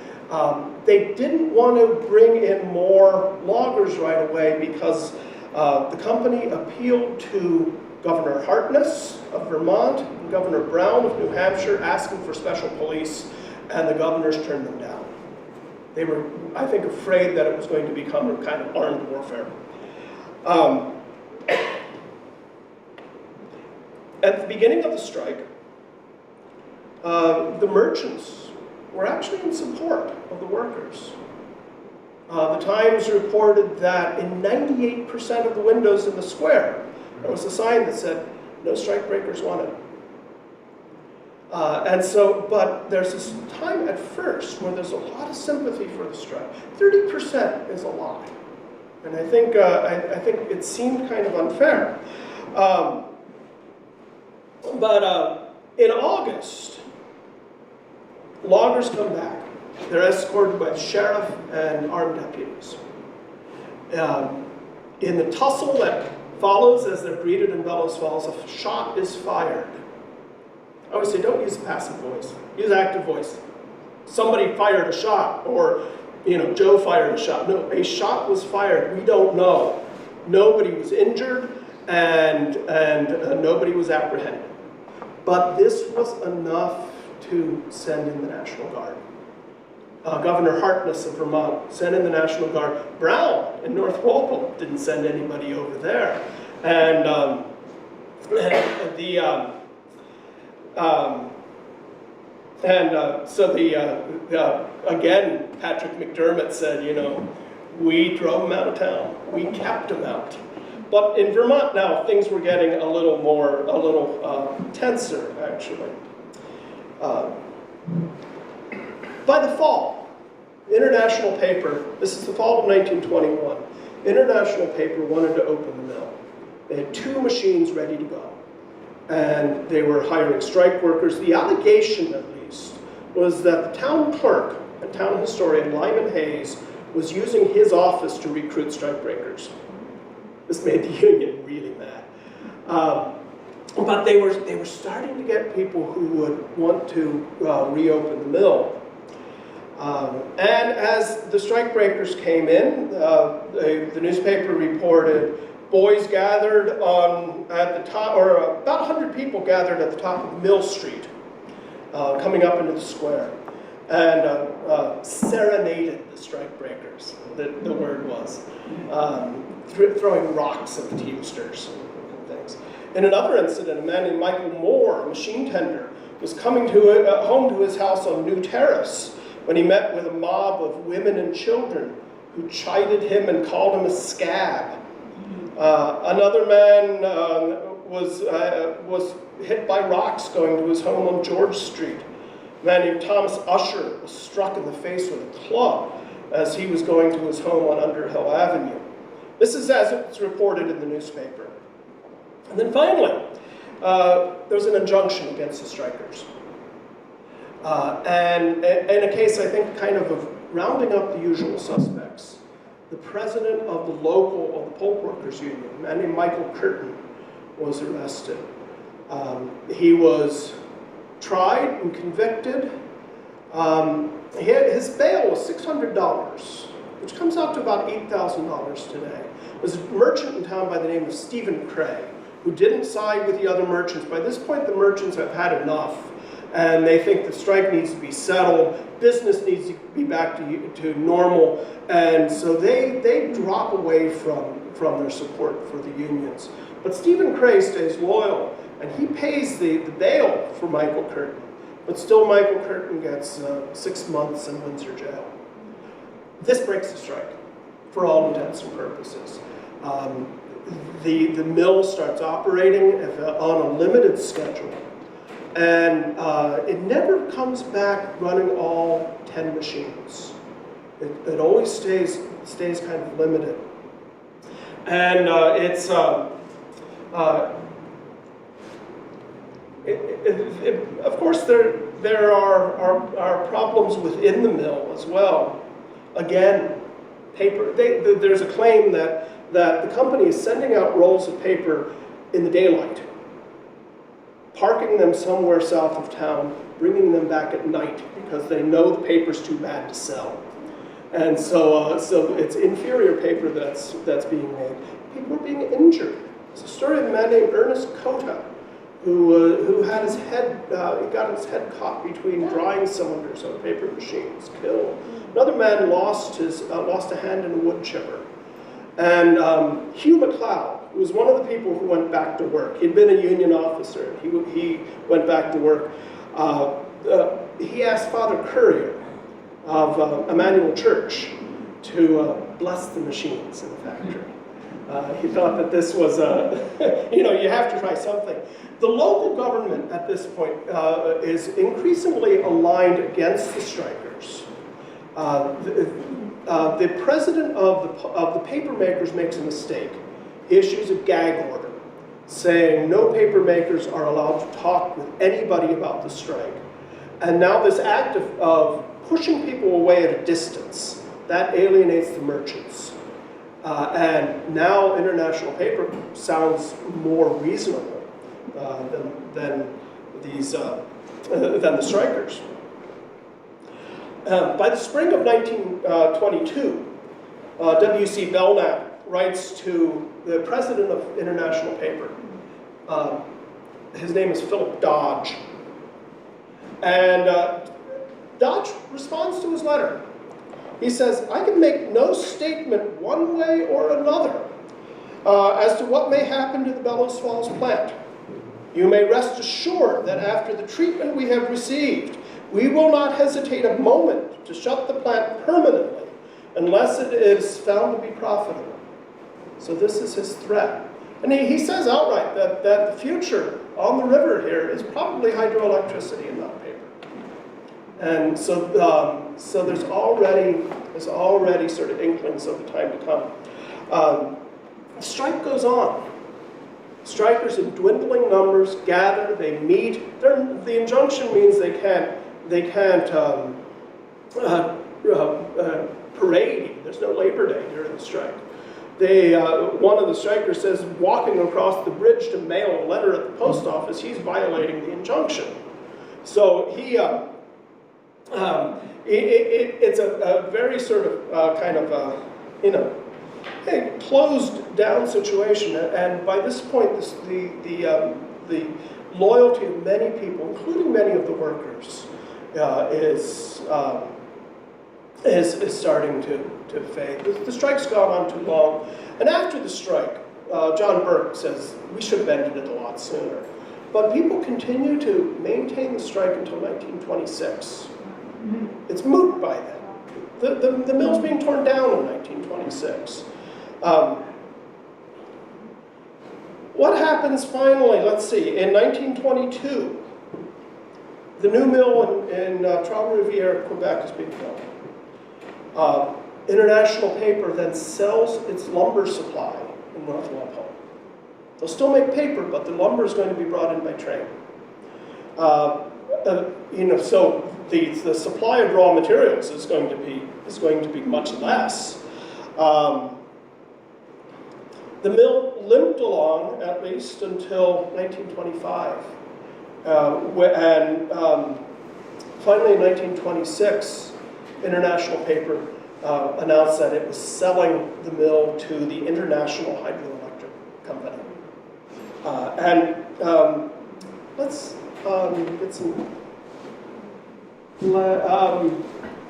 They didn't want to bring in more loggers right away because the company appealed to Governor Harkness of Vermont and Governor Brown of New Hampshire asking for special police, and the governors turned them down. They were, I think, afraid that it was going to become a kind of armed warfare. At the beginning of the strike, the merchants were actually in support of the workers. The Times reported that in 98% of the windows in the square, there was a sign that said, "No strikebreakers wanted." But there's this time at first where there's a lot of sympathy for the strike. 30% is a lot. And I think it seemed kind of unfair. In August, loggers come back. They're escorted by the sheriff and armed deputies. In the tussle that follows as they're greeted in Bellows Falls, a shot is fired. I always say, don't use a passive voice, use active voice. Somebody fired a shot, or Joe fired a shot. No, a shot was fired. We don't know. Nobody was injured, and nobody was apprehended. But this was enough to send in the National Guard. Governor Harkness of Vermont sent in the National Guard. Brown in North Walpole didn't send anybody over there. Again, Patrick McDermott said, we drove them out of town. We kept them out. But in Vermont now, things were getting a little tenser, actually. By the fall, International Paper, this is the fall of 1921, International Paper wanted to open the mill. They had 2 machines ready to go, and they were hiring strike workers. The allegation, at least, was that the town clerk and town historian, Lyman Hayes, was using his office to recruit strikebreakers. This made the union really mad. But they were starting to get people who would want to reopen the mill. And as the strikebreakers came in, the newspaper reported boys gathered at the top, or about 100 people gathered at the top of Mill Street, coming up into the square, and serenaded the strikebreakers, the word was, throwing rocks at the Teamsters and things. In another incident, a man named Michael Moore, a machine tender, was coming home to his house on New Terrace when he met with a mob of women and children who chided him and called him a scab. Another man was hit by rocks going to his home on George Street. A man named Thomas Usher was struck in the face with a club as he was going to his home on Underhill Avenue. This is as it's reported in the newspaper. And then finally, there was an injunction against the strikers. And in a case, I think, kind of rounding up the usual suspects, the president of the Pulp Workers Union, a man named Michael Curtin, was arrested. He was tried and convicted. His bail was $600, which comes out to about $8,000 today. There was a merchant in town by the name of Stephen Cray, who didn't side with the other merchants. By this point, the merchants have had enough, and they think the strike needs to be settled, business needs to be back to normal, and so they drop away from their support for the unions. But Stephen Cray stays loyal and he pays the bail for Michael Curtin. But still, Michael Curtin gets 6 months in Windsor jail. This breaks the strike, for all intents and purposes. The mill starts operating on a limited schedule, and it never comes back running all 10 machines. It always stays kind of limited. And of course, there are problems within the mill as well. Again, paper. There's a claim that the company is sending out rolls of paper in the daylight, parking them somewhere south of town, bringing them back at night because they know the paper's too bad to sell. And so it's inferior paper that's being made. People are being injured. It's a story of a man named Ernest Cota, who had his head, he got his head caught between drying cylinders on paper machines, killed. Another man lost a hand in a wood chipper. And Hugh McLeod, who was one of the people who went back to work. He'd been a union officer. He went back to work. He asked Father Currier of Emmanuel Church to bless the machines in the factory. He thought that this was, you have to try something. The local government at this point is increasingly aligned against the strikers. The president of the paper makers makes a mistake. He issues a gag order saying no paper makers are allowed to talk with anybody about the strike. And now this act of pushing people away at a distance, that alienates the merchants. And now international paper sounds more reasonable than the strikers. By the spring of 1922, W.C. Belknap writes to the president of International Paper. His name is Philip Dodge. And Dodge responds to his letter. He says, I can make no statement one way or another as to what may happen to the Bellows Falls plant. You may rest assured that after the treatment we have received, we will not hesitate a moment to shut the plant permanently unless it is found to be profitable. So this is his threat. And he says outright that the future on the river here is probably hydroelectricity and not paper. And so there's already sort of inklings of the time to come. The strike goes on. Strikers in dwindling numbers gather, they meet. The injunction means they can't parade. There's no Labor Day during the strike. One of the strikers says, walking across the bridge to mail a letter at the post office, he's violating the injunction. So it's a very sort of closed down situation. And by this point, the loyalty of many people, including many of the workers, is starting to fade. The strike's gone on too long. And after the strike, John Burke says, we should have ended it a lot sooner. But people continue to maintain the strike until 1926. It's moot by then. The mill's being torn down in 1926. What happens finally? Let's see. In 1922, the new mill in Trois-Rivières, Quebec is being built. International Paper then sells its lumber supply in North Walpole. They'll still make paper, but the lumber is going to be brought in by train. So the supply of raw materials is going to be much less. The mill limped along at least until 1925, and finally in 1926, International Paper announced that it was selling the mill to the International Hydroelectric Company. Let's get some.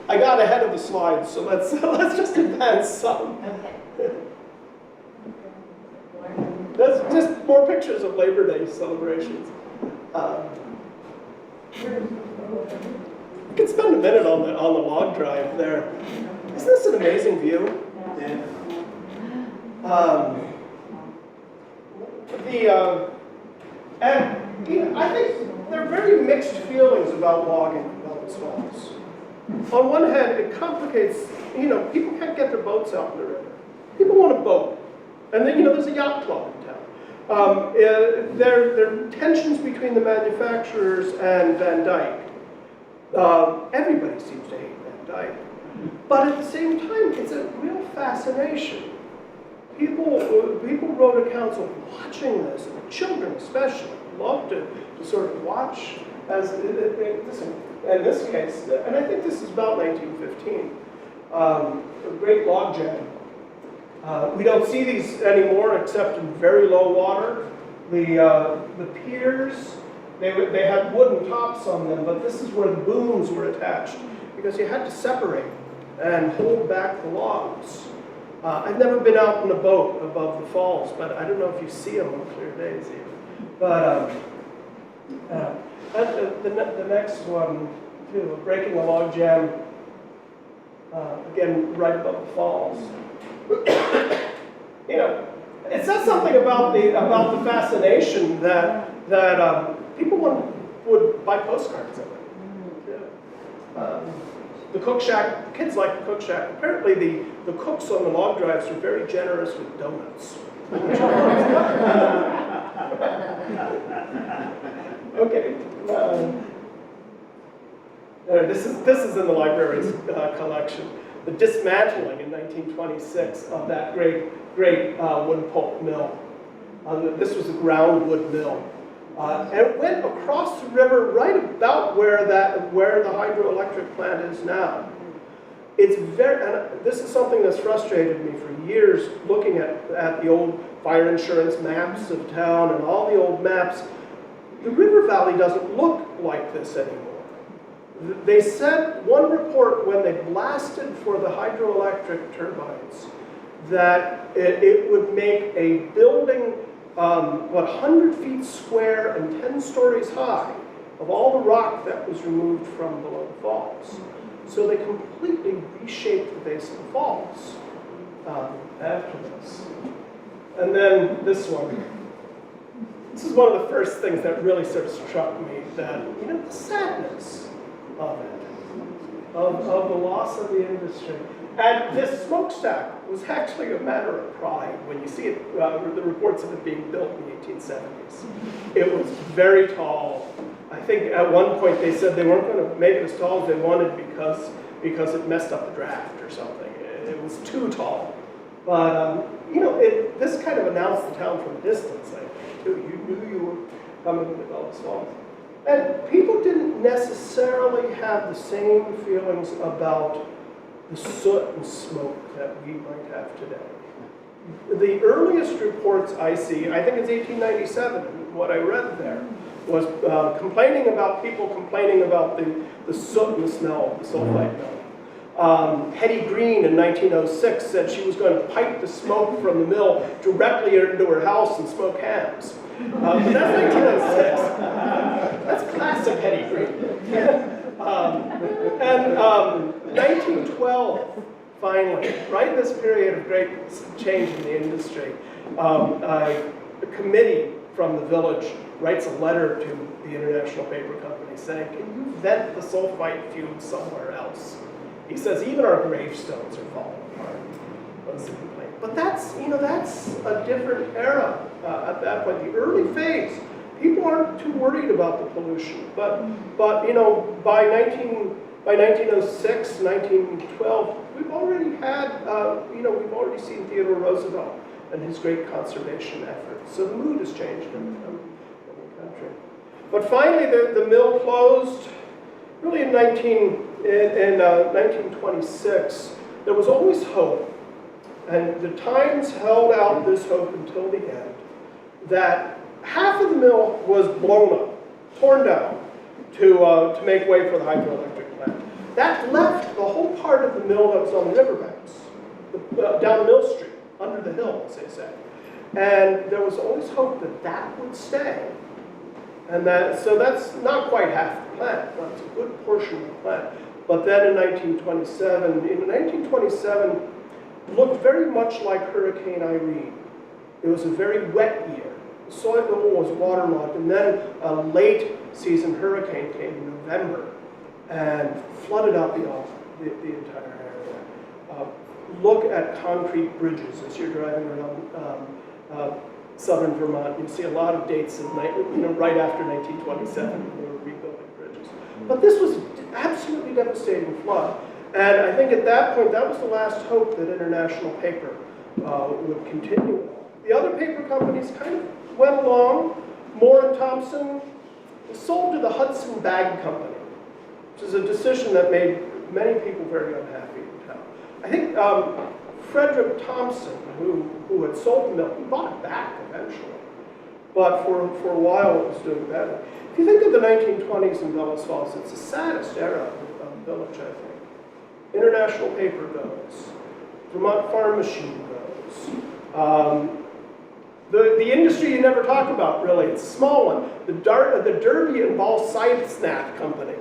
I got ahead of the slides, so let's just advance some. Okay. That's just more pictures of Labor Day celebrations. You could spend a minute on the log drive there. Isn't this an amazing view? Yeah. And you know, I think there are very mixed feelings about logging in Bellows Falls. On one hand, it complicates, you know, people can't get their boats out in the river. People want a boat. And then, you know, there's a yacht club in town. There are tensions between the manufacturers and Van Dyke. Everybody seems to hate Van Dyke. But at the same time, it's a real fascination. People wrote accounts of watching this, and children especially love to sort of watch as in this case, and I think this is about 1915, a great log jam. We don't see these anymore except in very low water. The piers, they had wooden tops on them, but this is where the booms were attached because you had to separate and hold back the logs. I've never been out in a boat above the falls, but I don't know if you see them on clear days even. But the next one, too, breaking a log jam, again, right above the falls. You know, it says something about the fascination that people would buy postcards of it. Yeah. The cook shack, kids like the cook shack. Apparently the cooks on the log drives are very generous with donuts. Okay. This is in the library's collection. The dismantling in 1926 of that great wooden pulp mill. This was a ground wood mill. And it went across the river right about where the hydroelectric plant is now. It's and this is something that's frustrated me for years, looking at the old fire insurance maps of town and all the old maps. The river valley doesn't look like this anymore. They said, one report when they blasted for the hydroelectric turbines, that it would make a building 100 feet square and 10 stories high of all the rock that was removed from below the falls. So they completely reshaped the base of the falls after this. And then this one. This is one of the first things that really sort of struck me, that, you know, the sadness of it, of the loss of the industry. And this smokestack was actually a matter of pride when you see it, the reports of it being built in the 1870s. It was very tall. I think at one point they said they weren't going to make it as tall as they wanted because it messed up the draft or something. It was too tall. But, you know, this kind of announced the town from a distance, I think, too. You knew you were coming to Bellows Falls. And people didn't necessarily have the same feelings about the soot and smoke that we might have today. The earliest reports I see, I think it's 1897, what I read there, was people complaining about the soot and the smell of the sulfite mill. Hetty Green in 1906 said she was going to pipe the smoke from the mill directly into her house and smoke hams. But that's 1906. That's classic Hetty Green. And 1912, finally, right in this period of great change in the industry, a committee from the village writes a letter to the International Paper Company saying, can you vent the sulfite fumes somewhere else? He says, even our gravestones are falling apart. Was the complaint. But that's a different era at that point. The early phase, people aren't too worried about the pollution. But you know, by 1906, 1912, we've already had, we've already seen Theodore Roosevelt and his great conservation efforts. So the mood has changed in the country. But finally, the mill closed really in 1926. There was always hope. And the Times held out this hope until the end, that half of the mill was blown up, torn down, to make way for the hydroelectric plant. That left the whole part of the mill that was on the riverbanks, down Mill Street, under the hill, as they say. And there was always hope that that would stay. And so that's not quite half the plant, that's a good portion of the plant. But then in 1927 looked very much like Hurricane Irene. It was a very wet year. The soil level was waterlogged, and then a late season hurricane came in November and flooded out the entire area. Look at concrete bridges as you're driving around southern Vermont. You'll see a lot of dates of right after 1927 when they were rebuilding bridges. But this was an absolutely devastating flood. And I think at that point, that was the last hope that international paper would continue. The other paper companies kind of went along. Moore and Thompson sold to the Hudson Bag Company, which is a decision that made many people very unhappy in town. I think Frederick Thompson, who had sold the mill, he bought it back eventually. But for a while it was doing better. If you think of the 1920s in Bellows Falls, it's the saddest era of the village, I think. International paper goes. Vermont Farm Machine goes. The industry you never talk about, really, it's a small one. The Derby and Ball Scythe Snap Company.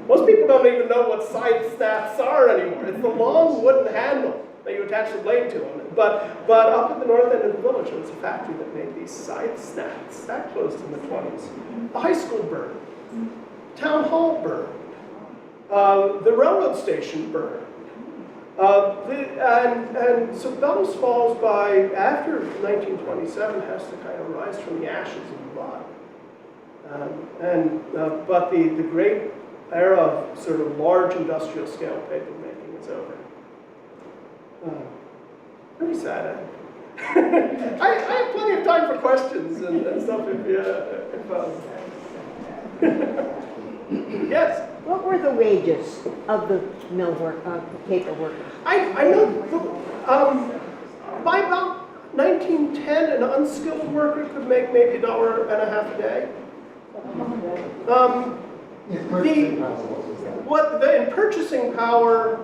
Most people don't even know what scythe snaps are anymore. It's the long wooden handle that you attach the blade to them. But up at the north end of the village, there was a factory that made these scythe snaps. That closed in the 20s. The high school burned. Town hall burned. The railroad station burned. And so Bellows Falls, after 1927, has to kind of rise from the ashes and blood. But the great era of sort of large industrial scale paper making is over. Pretty sad. I have plenty of time for questions and stuff. Yes. What were the wages of the paper workers? I know by about 1910, an unskilled worker could make maybe $1.50 a day. In purchasing power,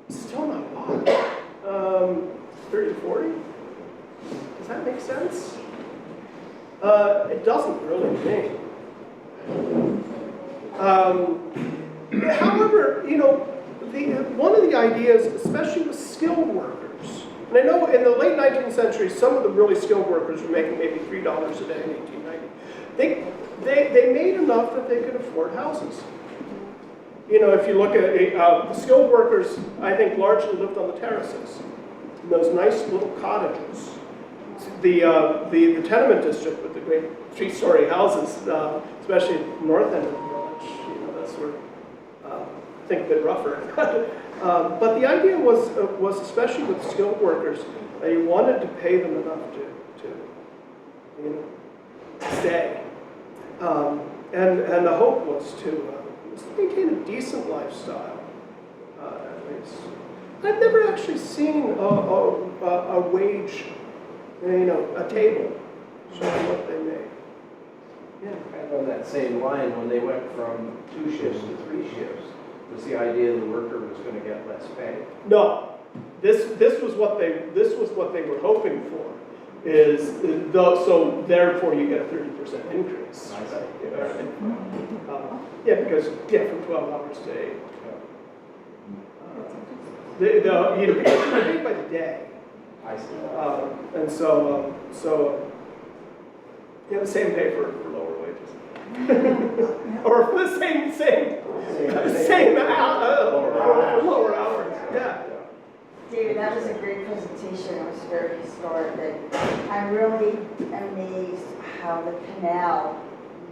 still not a lot. 30, 40? Does that make sense? It doesn't really to me. However, one of the ideas, especially with skilled workers, and I know in the late 19th century, some of the really skilled workers were making maybe $3 a day in 1890. They made enough that they could afford houses. If you look at the skilled workers, I think largely lived on the terraces, in those nice little cottages. The tenement district with the great 3-story houses, especially at the north end of the village, that's sort of, I think, a bit rougher. But the idea was especially with skilled workers, that you wanted to pay them enough to stay. And the hope was to maintain a decent lifestyle, at least. I've never actually seen a wage, a table showing what they made. Yeah, kind of on that same line, when they went from 2 shifts to 3 shifts, was the idea the worker was going to get less pay? No, this was what they were hoping for. So therefore you get a 30% increase. I see. Right? Because from 12 hours to 8. You're paid by the day. I see. And so the same pay for lower wages, or for the same lower hours. Yeah. David, that was a great presentation. It was very historic. I'm really amazed how the canal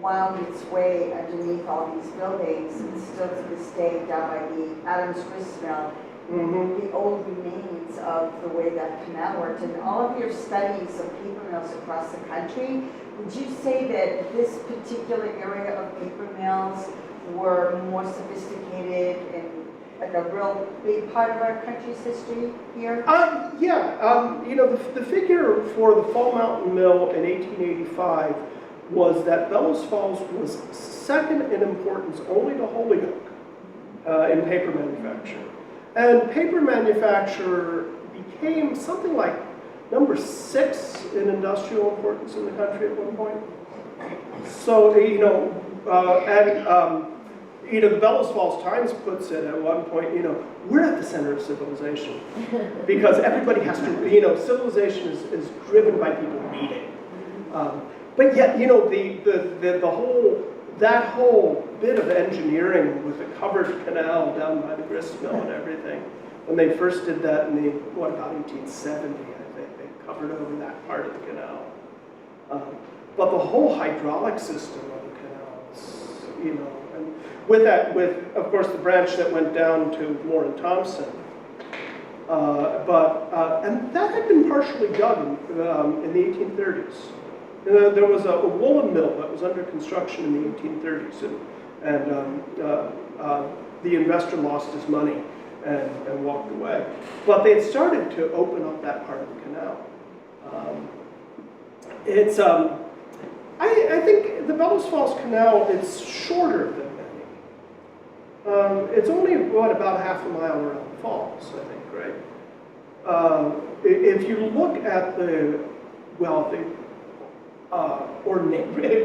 wound its way underneath all these buildings, and still to this day down by the Adams Grist Mill. Mm-hmm. The old remains of the way that canal worked, and all of your studies of paper mills across the country, would you say that this particular area of paper mills were more sophisticated and like a real big part of our country's history here? The figure for the Fall Mountain Mill in 1885 was that Bellows Falls was second in importance only to Holyoke in paper manufacture. And paper manufacture became something like number 6 in industrial importance in the country at one point. So, the Bellows Falls Times puts it at one point, we're at the center of civilization. Because everybody has to, civilization is driven by people reading. But yet, that whole bit of engineering with the covered canal down by the grist mill and everything, when they first did that in about 1870, I think, they covered over that part of the canal. But the whole hydraulic system of the canal is, and with of course, the branch that went down to Moore and Thompson. And that had been partially dug in the 1830s. There was a woolen mill that was under construction in the 1830s, and the investor lost his money and walked away. But they had started to open up that part of the canal. I think the Bellows Falls Canal is shorter than many. It's only about half a mile around the falls, I think, right? If you look at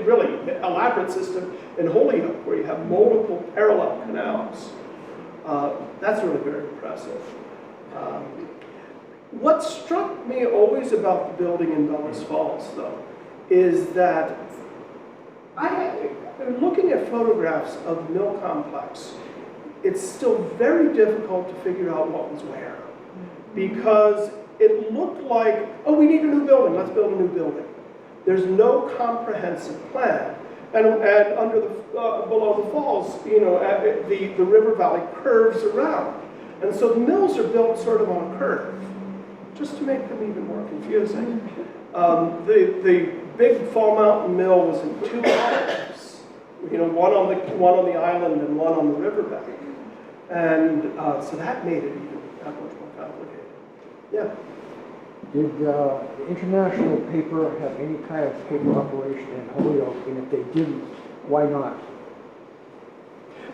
really elaborate system in Holyoke, where you have multiple parallel canals, that's really very impressive. What struck me always about the building in Bellows Falls, though, is that looking at photographs of the mill complex, it's still very difficult to figure out what was where. Because it looked like, oh, we need a new building, let's build a new building. There's no comprehensive plan. And under below the falls, the river valley curves around. And so the mills are built sort of on a curve, just to make them even more confusing. The big Fall Mountain Mill was in 2 islands, one on the island and one on the riverbank. And so that made it even that much more complicated. Yeah. Did the International Paper have any kind of paper operation in Holyoke? And if they didn't, why not?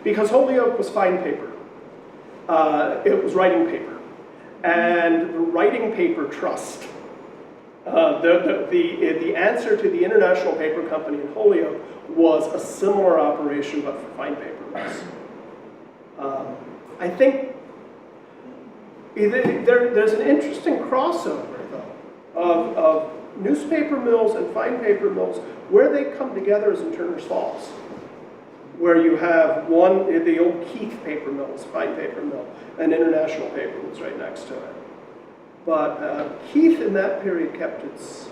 Because Holyoke was fine paper. It was writing paper. And the writing paper trust, the answer to the International Paper Company in Holyoke was a similar operation, but for fine paper mills. I think there's an interesting crossover, though, of newspaper mills and fine paper mills. Where they come together is in Turner's Falls, where you have the old Keith paper mill, is a fine paper mill, and International Paper was right next to it. But Keith in that period kept its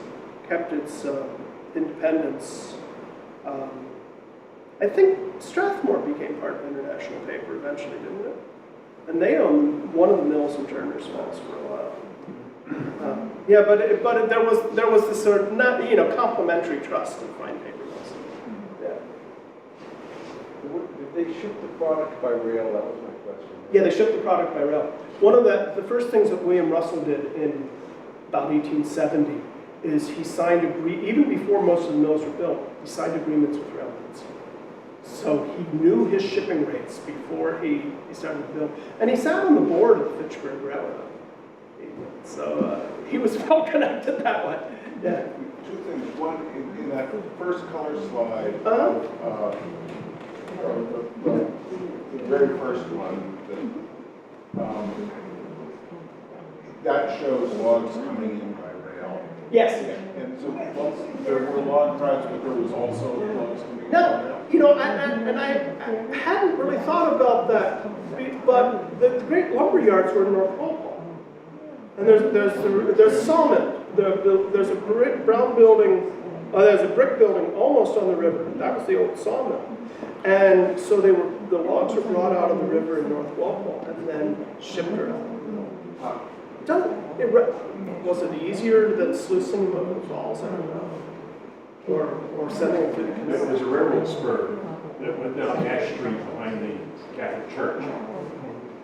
independence. I think Strathmore became part of International Paper eventually, didn't it? And they owned one of the mills in Turner's Falls for a while. Yeah, but there was this sort of complementary trust of fine paper mills. Yeah. Did they ship the product by rail? That was my question. Yeah, they shipped the product by rail. One of the first things that William Russell did in about 1870 is he signed even before most of the mills were built, he signed agreements with railroads. So he knew his shipping rates before he started to build. And he sat on the board of the Fitchburg Railroad. So he was well connected that way. Yeah. 2 things. One, in that first color slide, the very first one, that shows logs coming in by rail. Yes. And so there were log drives, but there was also logs coming in by rail. I hadn't really thought about that, but the great lumber yards were in North Walpole. And there's sawmill. There's a brown building, there's a brick building almost on the river. That was the old sawmill. And so the logs were brought out of the river in North Walpole and then shipped around. Was it easier than sluicing them over the falls? I don't know. Or sending them through the canal? There was a railroad spur that went down Ash Street behind the Catholic Church.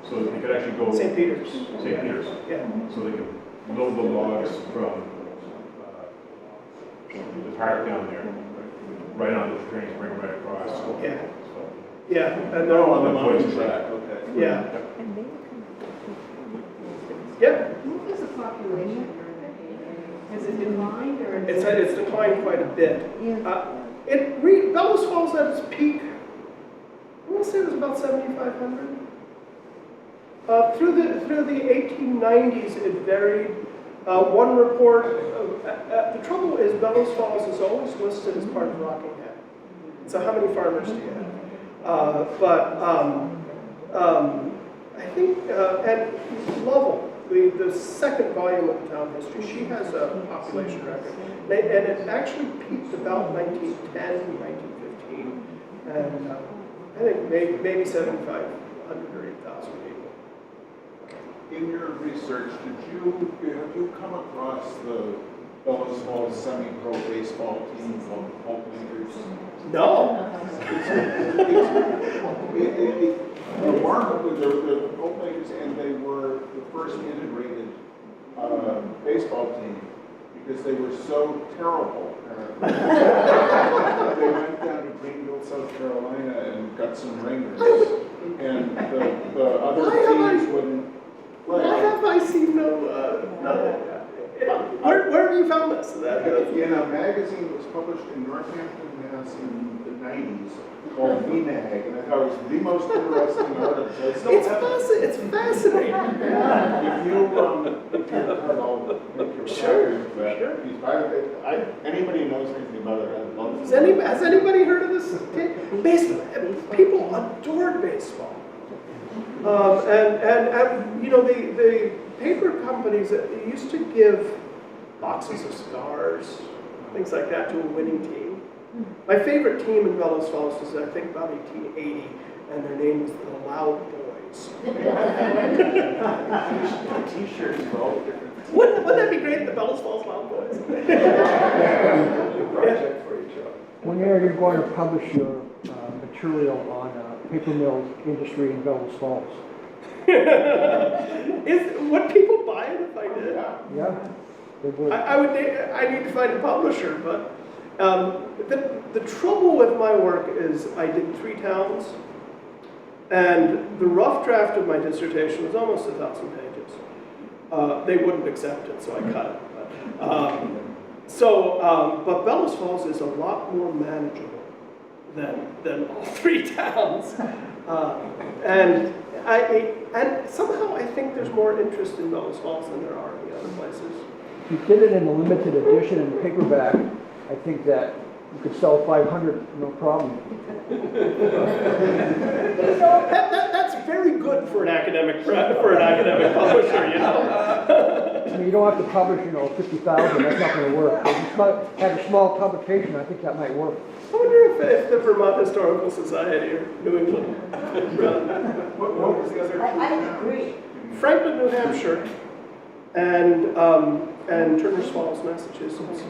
So they could actually go... St. Peter's. St. Peter's. Yeah. So they could load the logs from the park down there, right onto the trains, bring them right across. Yeah. So, Yeah, and they're all On the mountain track, okay. Yeah. Yeah, What was the population during that period? Has it declined or? it's declined quite a bit. Bellows Falls at its peak, I want to say it was about 7,500. Through the 1890s, it varied. One report, the trouble is Bellows Falls is always listed as part of Rockingham. So how many farmers do you have? I think, and Lovell, the second volume of the town history, she has a population record. And it actually peaked about 1910, 1915. And I think maybe 7,500 or 8,000 people. In your research, have you come across the Bellows Falls semi-pro baseball team called the Pulp Leaders? No. The Pulp Leaders, and they were the first integrated baseball team because they were so terrible. They went down to Greenville, South Carolina, and got some ringers, and the other teams wouldn't. Why have I seen no? Where have you found this? In a magazine that was published in Northampton, Mass. In the 90s called VMag, and I thought it was the most interesting article. It's fascinating. If I'll make your Sure. Anybody who knows anything about it, I'd love Has to. has anybody heard of this? Baseball. People adored baseball. And you know, the paper companies that used to give boxes of cigars, things like that, to a winning team. My favorite team in Bellows Falls was, I think, about 1880, and their name was the Loud Boys. T-shirts for all the different. Wouldn't that be great, the Bellows Falls Loud Boys? Project for each other. When are you going to publish your material on paper mill industry in Bellows Falls? Would people buy it if I did? Yeah, they would. I need to find a publisher, but the trouble with my work is I did 3 towns, and the rough draft of my dissertation was almost 1,000 pages. They wouldn't accept it, so I cut it. But Bellows Falls is a lot more manageable than all 3 towns, and somehow I think there's more interest in Bellows Falls than there are in the other places. If you did it in a limited edition in paperback, I think that you could sell 500, no problem. That's very good for an academic publisher, you know. I mean, you don't have to publish, 50,000. That's not going to work. If you have a small publication, I think that might work. I wonder if the Vermont Historical Society or New England. What was the other? I agree. Franklin, New Hampshire, and Turner's Falls, Massachusetts.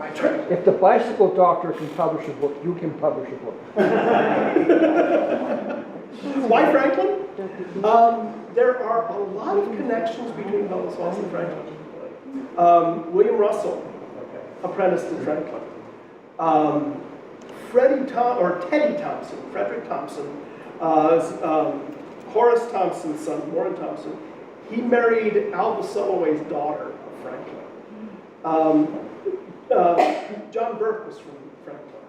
If the bicycle doctor can publish a book, you can publish a book. Why Franklin? There are a lot of connections between Bellows Falls and Franklin. William Russell apprenticed in Franklin. Frederick Thompson, Horace Thompson's son, Warren Thompson, he married Alva Sulloway's daughter of Franklin. John Burke was from Franklin.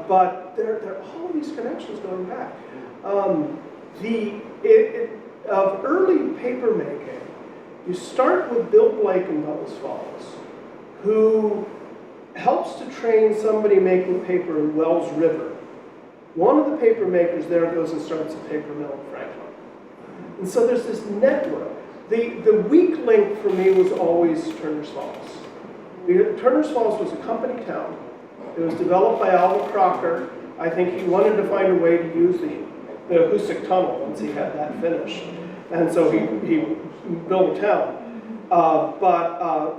But there are all of these connections going back. Of early paper making, you start with Bill Blake in Bellows Falls, who helps to train somebody making paper in Wells River. One of the paper makers there goes and starts a paper mill in Franklin. And so there's this network. The weak link for me was always Turner's Falls. Turner's Falls was a company town. It was developed by Alva Crocker. I think he wanted to find a way to use the Hoosick Tunnel once he had that finished. And so he built a town.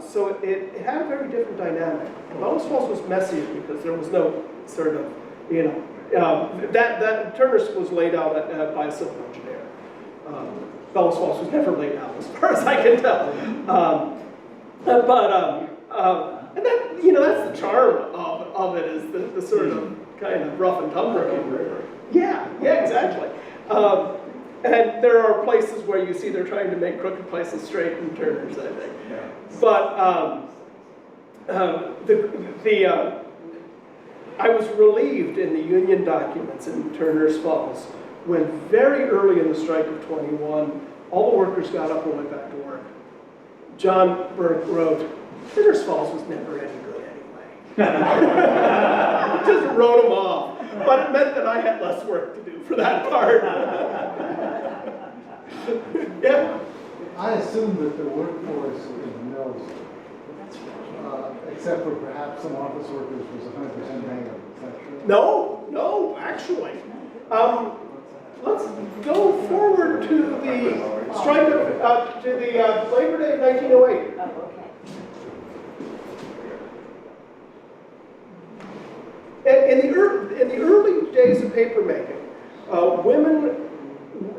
So it had a very different dynamic. Bellows Falls was messier because there was no sort of, that Turner's was laid out by a civil engineer. Bellows Falls was never laid out, as far as I can tell. And that, that's the charm of it, is the sort of kind of rough and tumble. Yeah, exactly. And there are places where you see they're trying to make crooked places straight in Turner's, I think. But I was relieved in the union documents in Turner's Falls when very early in the strike of 21, all the workers got up and went back to work. John Burke wrote, Turner's Falls was never any good anyway. Just wrote them off. But it meant that I had less work to do for that part. Yeah. I assume that the workforce in the mills, except for perhaps some office workers, was 100% male. Is that true? No, actually. Let's go forward to the strike of, to the Labor Day of 1908. Oh, okay. In the early days of paper making, women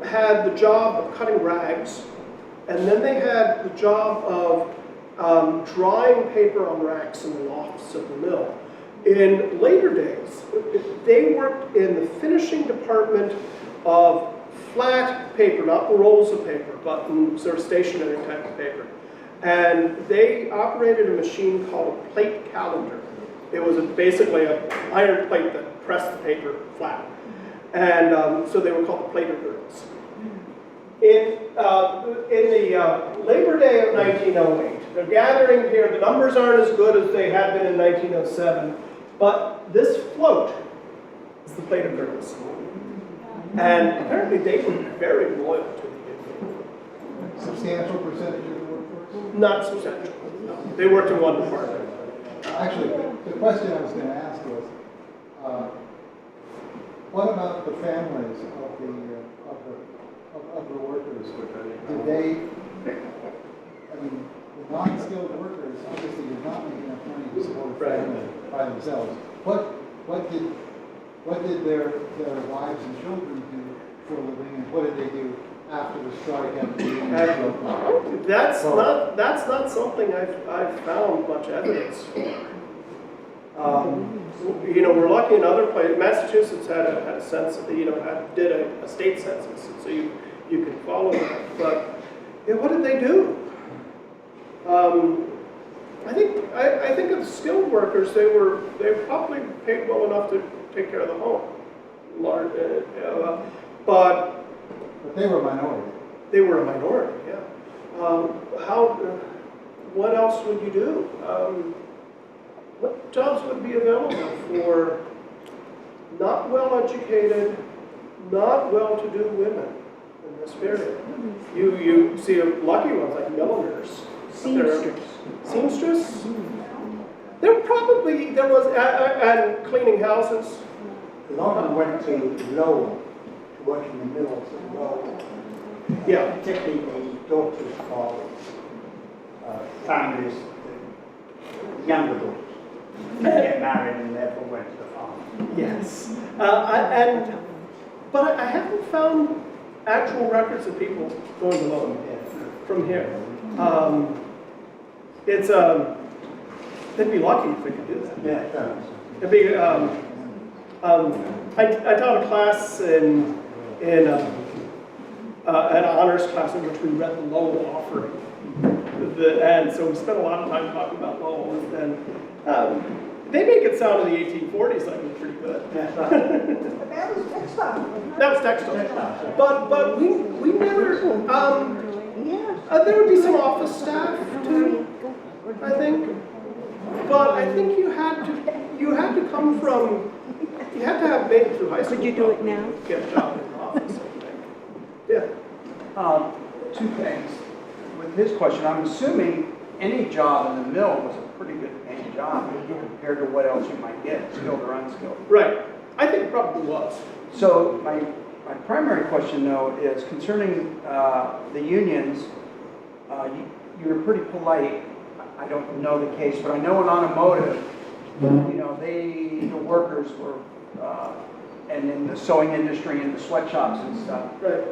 had the job of cutting rags, and then they had the job of drying paper on racks in the lofts of the mill. In later days, they worked in the finishing department of flat paper, not the rolls of paper, but in sort of stationary type of paper. And they operated a machine called a plate calendar. It was basically an iron plate that pressed the paper flat. And so they were called the plater girls. In the Labor Day of 1908, they're gathering here. The numbers aren't as good as they had been in 1907, but this float is the plater girls. And apparently they were very loyal to the union. Substantial percentage of the workforce? Not substantial. No. They worked in one department. Actually, the question I was going to ask was, what about the families of the workers? Did they, I mean, the non-skilled workers, obviously did not make enough money to support a family by themselves. What did their wives and children do for a living, and what did they do after the strike? That's not something I've found much evidence for. You know, we're lucky in other places. Massachusetts had a census, did a state census, so you can follow that. But yeah, what did they do? I think of the skilled workers, they probably paid well enough to take care of the home. But they were a minority. They were a minority, yeah. What else would you do? What jobs would be available for not well-educated, not well-to-do women in this period? You see lucky ones like milliners. Seamstress? There was, and cleaning houses. A lot of them went to Lowell to work in the mills at Lowell. Yeah. Particularly the daughters of families, the younger daughters, didn't get married and therefore went to the farm. Yes. But I haven't found actual records of people going to Lowell from here. They'd be lucky if they could do that. Yeah, it'd be, I taught a class in an honors class in which we read the Lowell offering. And so we spent a lot of time talking about Lowell. And they make it sound in the 1840s like it was pretty good. But that was textile. That was textile. But we never, there would be some office staff too, I think. But I think you had to come from, you had to have made it through high school. Could you do it now? To get a job in the office, I think. Yeah. Two things. With his question, I'm assuming any job in the mill was a pretty good paying job compared to what else you might get, skilled or unskilled. Right. I think it probably was. So my primary question, though, is concerning the unions. You were pretty polite. I don't know the case, but I know in automotive, the workers were, and in the sewing industry and the sweatshops and stuff. Right.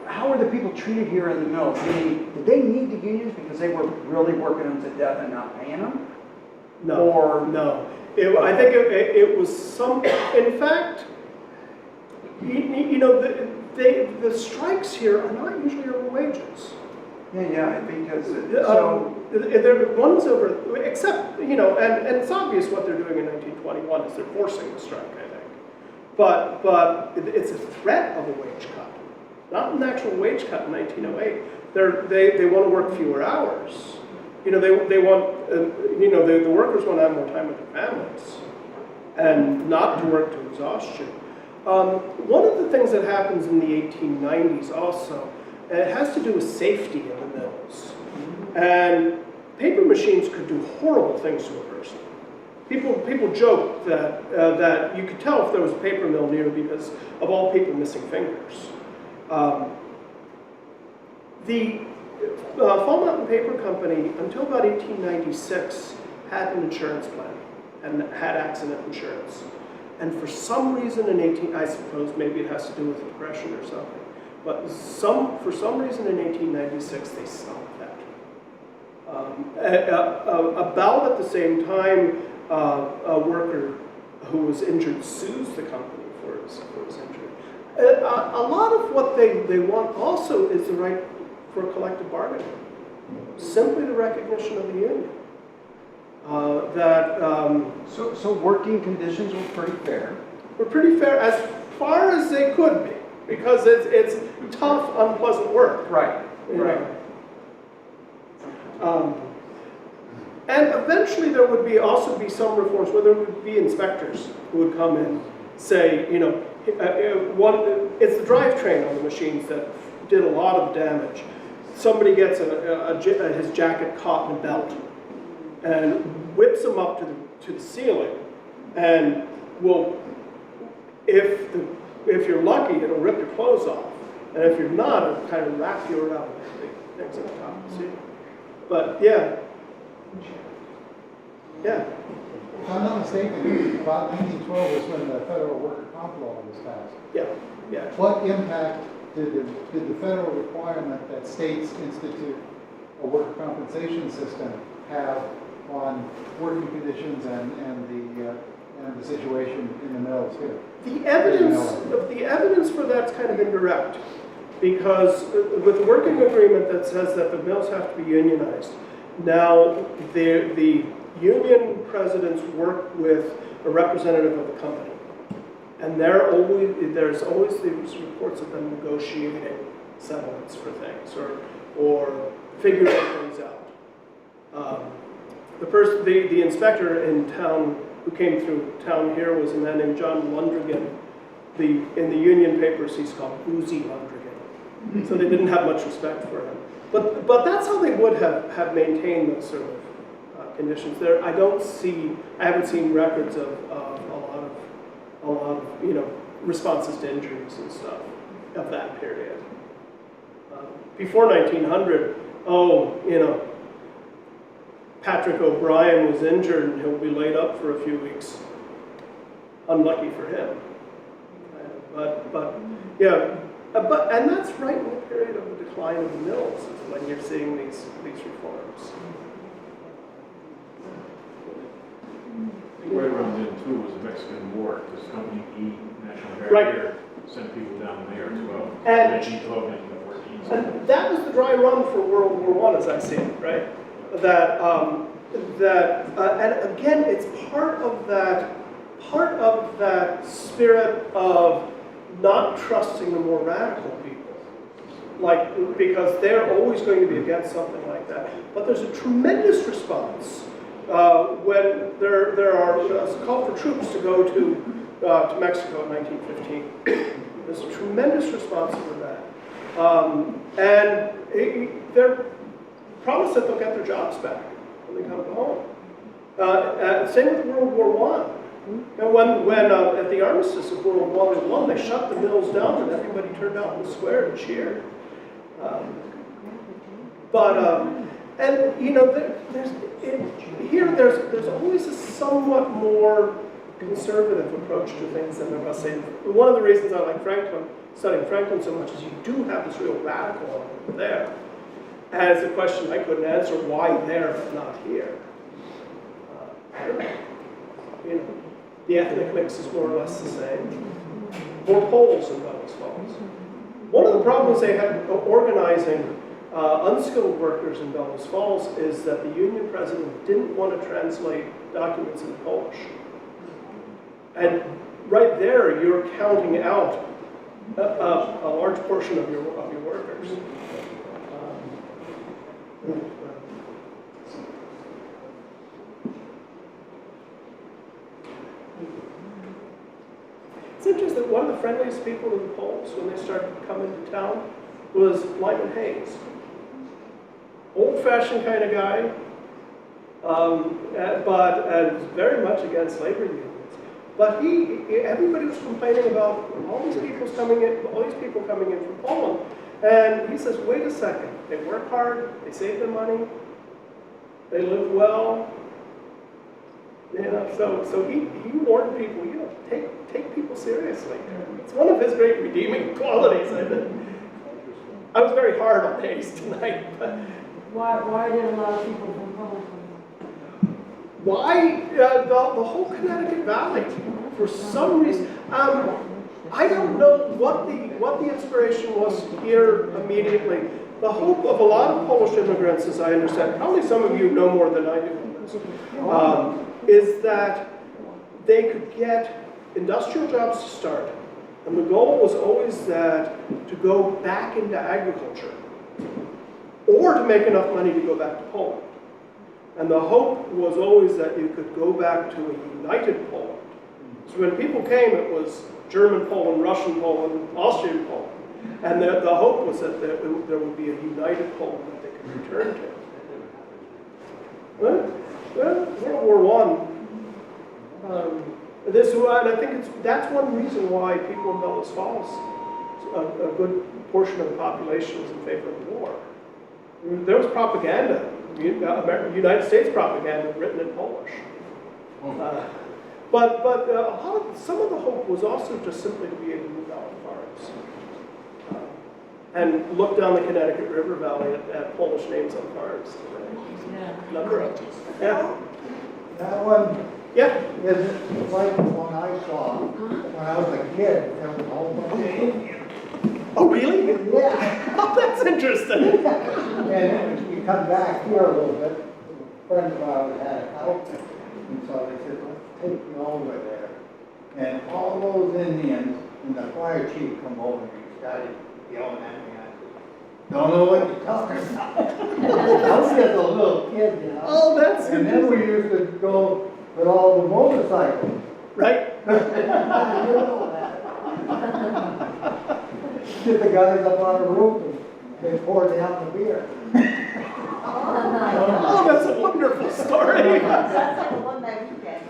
How were the people treated here in the mills? Did they need the unions because they were really working them to death and not paying them? No. I think it was some. In fact, you know, the strikes here are not usually over wages. Yeah, because, so, They're ones over, except, you know, and it's obvious what they're doing in 1921 is they're forcing the strike, I think. But it's a threat of a wage cut, not an actual wage cut in 1908. They want to work fewer hours. You know, they want, you know, the workers want to have more time with their families and not to work to exhaustion. One of the things that happens in the 1890s also, it has to do with safety in the mills. And paper machines could do horrible things to a person. People joke that you could tell if there was a paper mill near because of all people missing fingers. The Fall Mountain Paper Company, until about 1896, had an insurance plan and had accident insurance. And for some reason I suppose maybe it has to do with depression or something, but for some reason in 1896 they stopped that. About at the same time, a worker who was injured sues the company for his injury. A lot of what they want also is the right for collective bargaining, simply the recognition of the union. So working conditions were pretty fair. Were pretty fair as far as they could be, because it's tough, unpleasant work. Right. And eventually there would also be some reforms where there would be inspectors who would come in, say, you know, it's the drivetrain on the machines that did a lot of damage. Somebody gets his jacket caught in a belt and whips him up to the ceiling, and if you're lucky, it'll rip your clothes off, and if you're not, it'll kind of wrap you around the things at the top of the ceiling. But yeah. If I'm not mistaken, about 1912 was when the federal worker comp law was passed. Yeah. What impact did the federal requirement that states institute a worker compensation system have on working conditions and the situation in the mills here? The evidence for that's kind of indirect, because with the working agreement that says that the mills have to be unionized, now the union presidents work with a representative of the company, and there's always these reports of them negotiating settlements for things or figuring things out. The inspector in town who came through town here was a man named John Lundrigan. In the union papers, he's called Boozy Lundrigan. So they didn't have much respect for him. But that's how they would have maintained those sort of conditions there. I haven't seen records of a lot of responses to injuries and stuff of that period. Before 1900, Patrick O'Brien was injured and he'll be laid up for a few weeks. Unlucky for him. And that's right in the period of the decline of the mills is when you're seeing these reforms. I think right around then too was the Mexican War, because Company E, National Guard Right. here, sent people down there as well. And- 1912, 1914. And that was the dry run for World War I, as I see it, right? And again, it's part of that spirit of not trusting the more radical people, because they're always going to be against something like that. But there's a tremendous response when there are a call for troops to go to Mexico in 1915. There's a tremendous response for that. And they're promised that they'll get their jobs back when they come home. Same with World War I. And when at the armistice of World War I, they shut the mills down and everybody turned out in the square and cheered. There's always a somewhat more conservative approach to things than there must say. One of the reasons I like studying Franklin so much is you do have this real radical element there. As a question I couldn't answer, why there but not here? I don't know. The ethnic mix is more or less the same. more poles in Bellows Falls. One of the problems they had organizing unskilled workers in Bellows Falls is that the union president didn't want to translate documents in Polish. And right there, you're counting out a large portion of your workers. It's interesting, one of the friendliest people to the Poles when they started coming to town was Lyman Hayes. Old-fashioned kind of guy, but very much against labor unions. But everybody was complaining about all these people coming in from Poland. And he says, wait a second, they work hard, they save their money, they live well. You know, so he warned people, you know, take people seriously. It's one of his great redeeming qualities, I think. I was very hard on Hayes tonight. But Why did a lot of people from Poland come? why the whole Connecticut Valley? For some reason, I don't know what the inspiration was here immediately. The hope of a lot of Polish immigrants, as I understand, probably some of you know more than I do on this, is that they could get industrial jobs to start. And the goal was always that to go back into agriculture or to make enough money to go back to Poland. And the hope was always that you could go back to a united Poland. So when people came, it was German Poland, Russian Poland, Austrian Poland. And the hope was that there would be a united Poland that they could return to. Well, World War I, and I think that's one reason why people in Bellows Falls, a good portion of the population was in favor of the war. There was propaganda, United States propaganda written in Polish. But some of the hope was also just simply to be able to move out of farms and look down the Connecticut River Valley at Polish names on farms today. Yeah. Number of yeah. That one Yeah. isn't like the one I saw when I was a kid. There was a whole bunch of Indians. Oh, really? Yeah. Oh, that's interesting. And you come back here a little bit, a friend of ours had a house, and so they said, let's take you over there. And all those Indians, and the fire chief come over and he started yelling at me. I said, don't know what you're talking about. I was just a little kid, you know. Oh, that's And then we used to go with all the motorcycles. right. You know that. Get the guys up on the roof and they pour down the beer. Oh, that's a wonderful story. That's like a one-night weekend.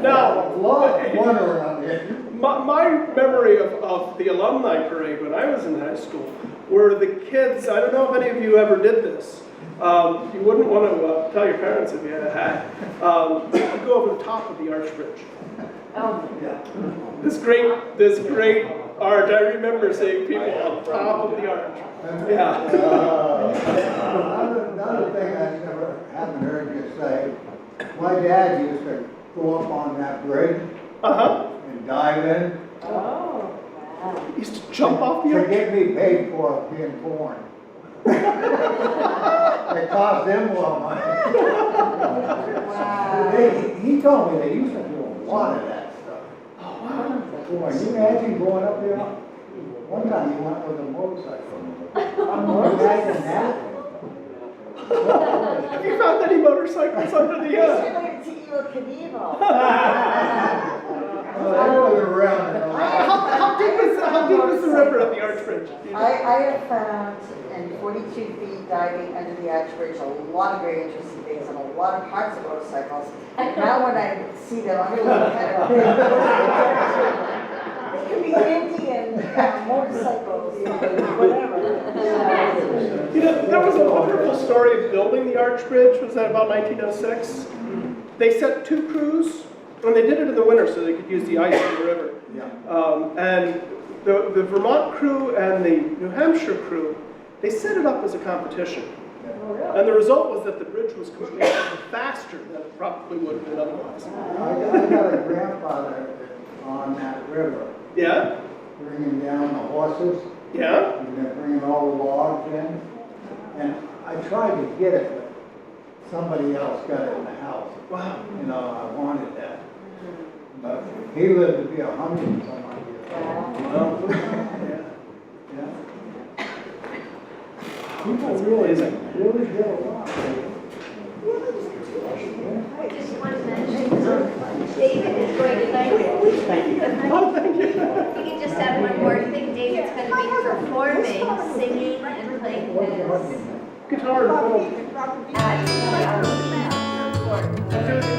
Now, A lot of fun around here. my memory of the alumni parade when I was in high school were the kids. I don't know if any of you ever did this. You wouldn't want to tell your parents if you had a hat. You go over the top of the arch bridge. Oh, Yeah. This great arch. I remember seeing people on top of the arch. Yeah. Another thing I haven't heard you say, my dad used to go up on that bridge and dive in. oh, wow. He used to jump off the To arch. get me paid for being born. It cost him more money. He told me they used to do a lot of that stuff. Oh wow. Boy, you imagine going up there? One time he went with a motorcycle. Imagine that. Have you found any motorcycles under the Related to Evel Knievel. They were around. How deep is the river at the arch bridge? Do you know? I have found in 42 feet diving under the arch bridge a lot of very interesting things and a lot of parts of motorcycles. And now when I see them, I'm really kind of big. It could be Indian motorcycles, whatever. You know, there was a wonderful story of building the arch bridge. Was that about 1906? They sent two crews, and they did it in the winter so they could use the ice in the river. And the Vermont crew and the New Hampshire crew, they set it up as a competition. And the result was that the bridge was completed faster than it probably would have been otherwise. I got a grandfather that on that river, Yeah? bringing down the horses, Yeah? and then bringing all the logs in. And I tried to get it, but somebody else got it in the house. Wow. You know, I wanted that. But he lived to be 100 and some odd years. Yeah. People really get a lot. I just want to mention, David is going to thank you. Thank you. You can just add one more thing, David's going to be performing, singing and playing his Guitar. at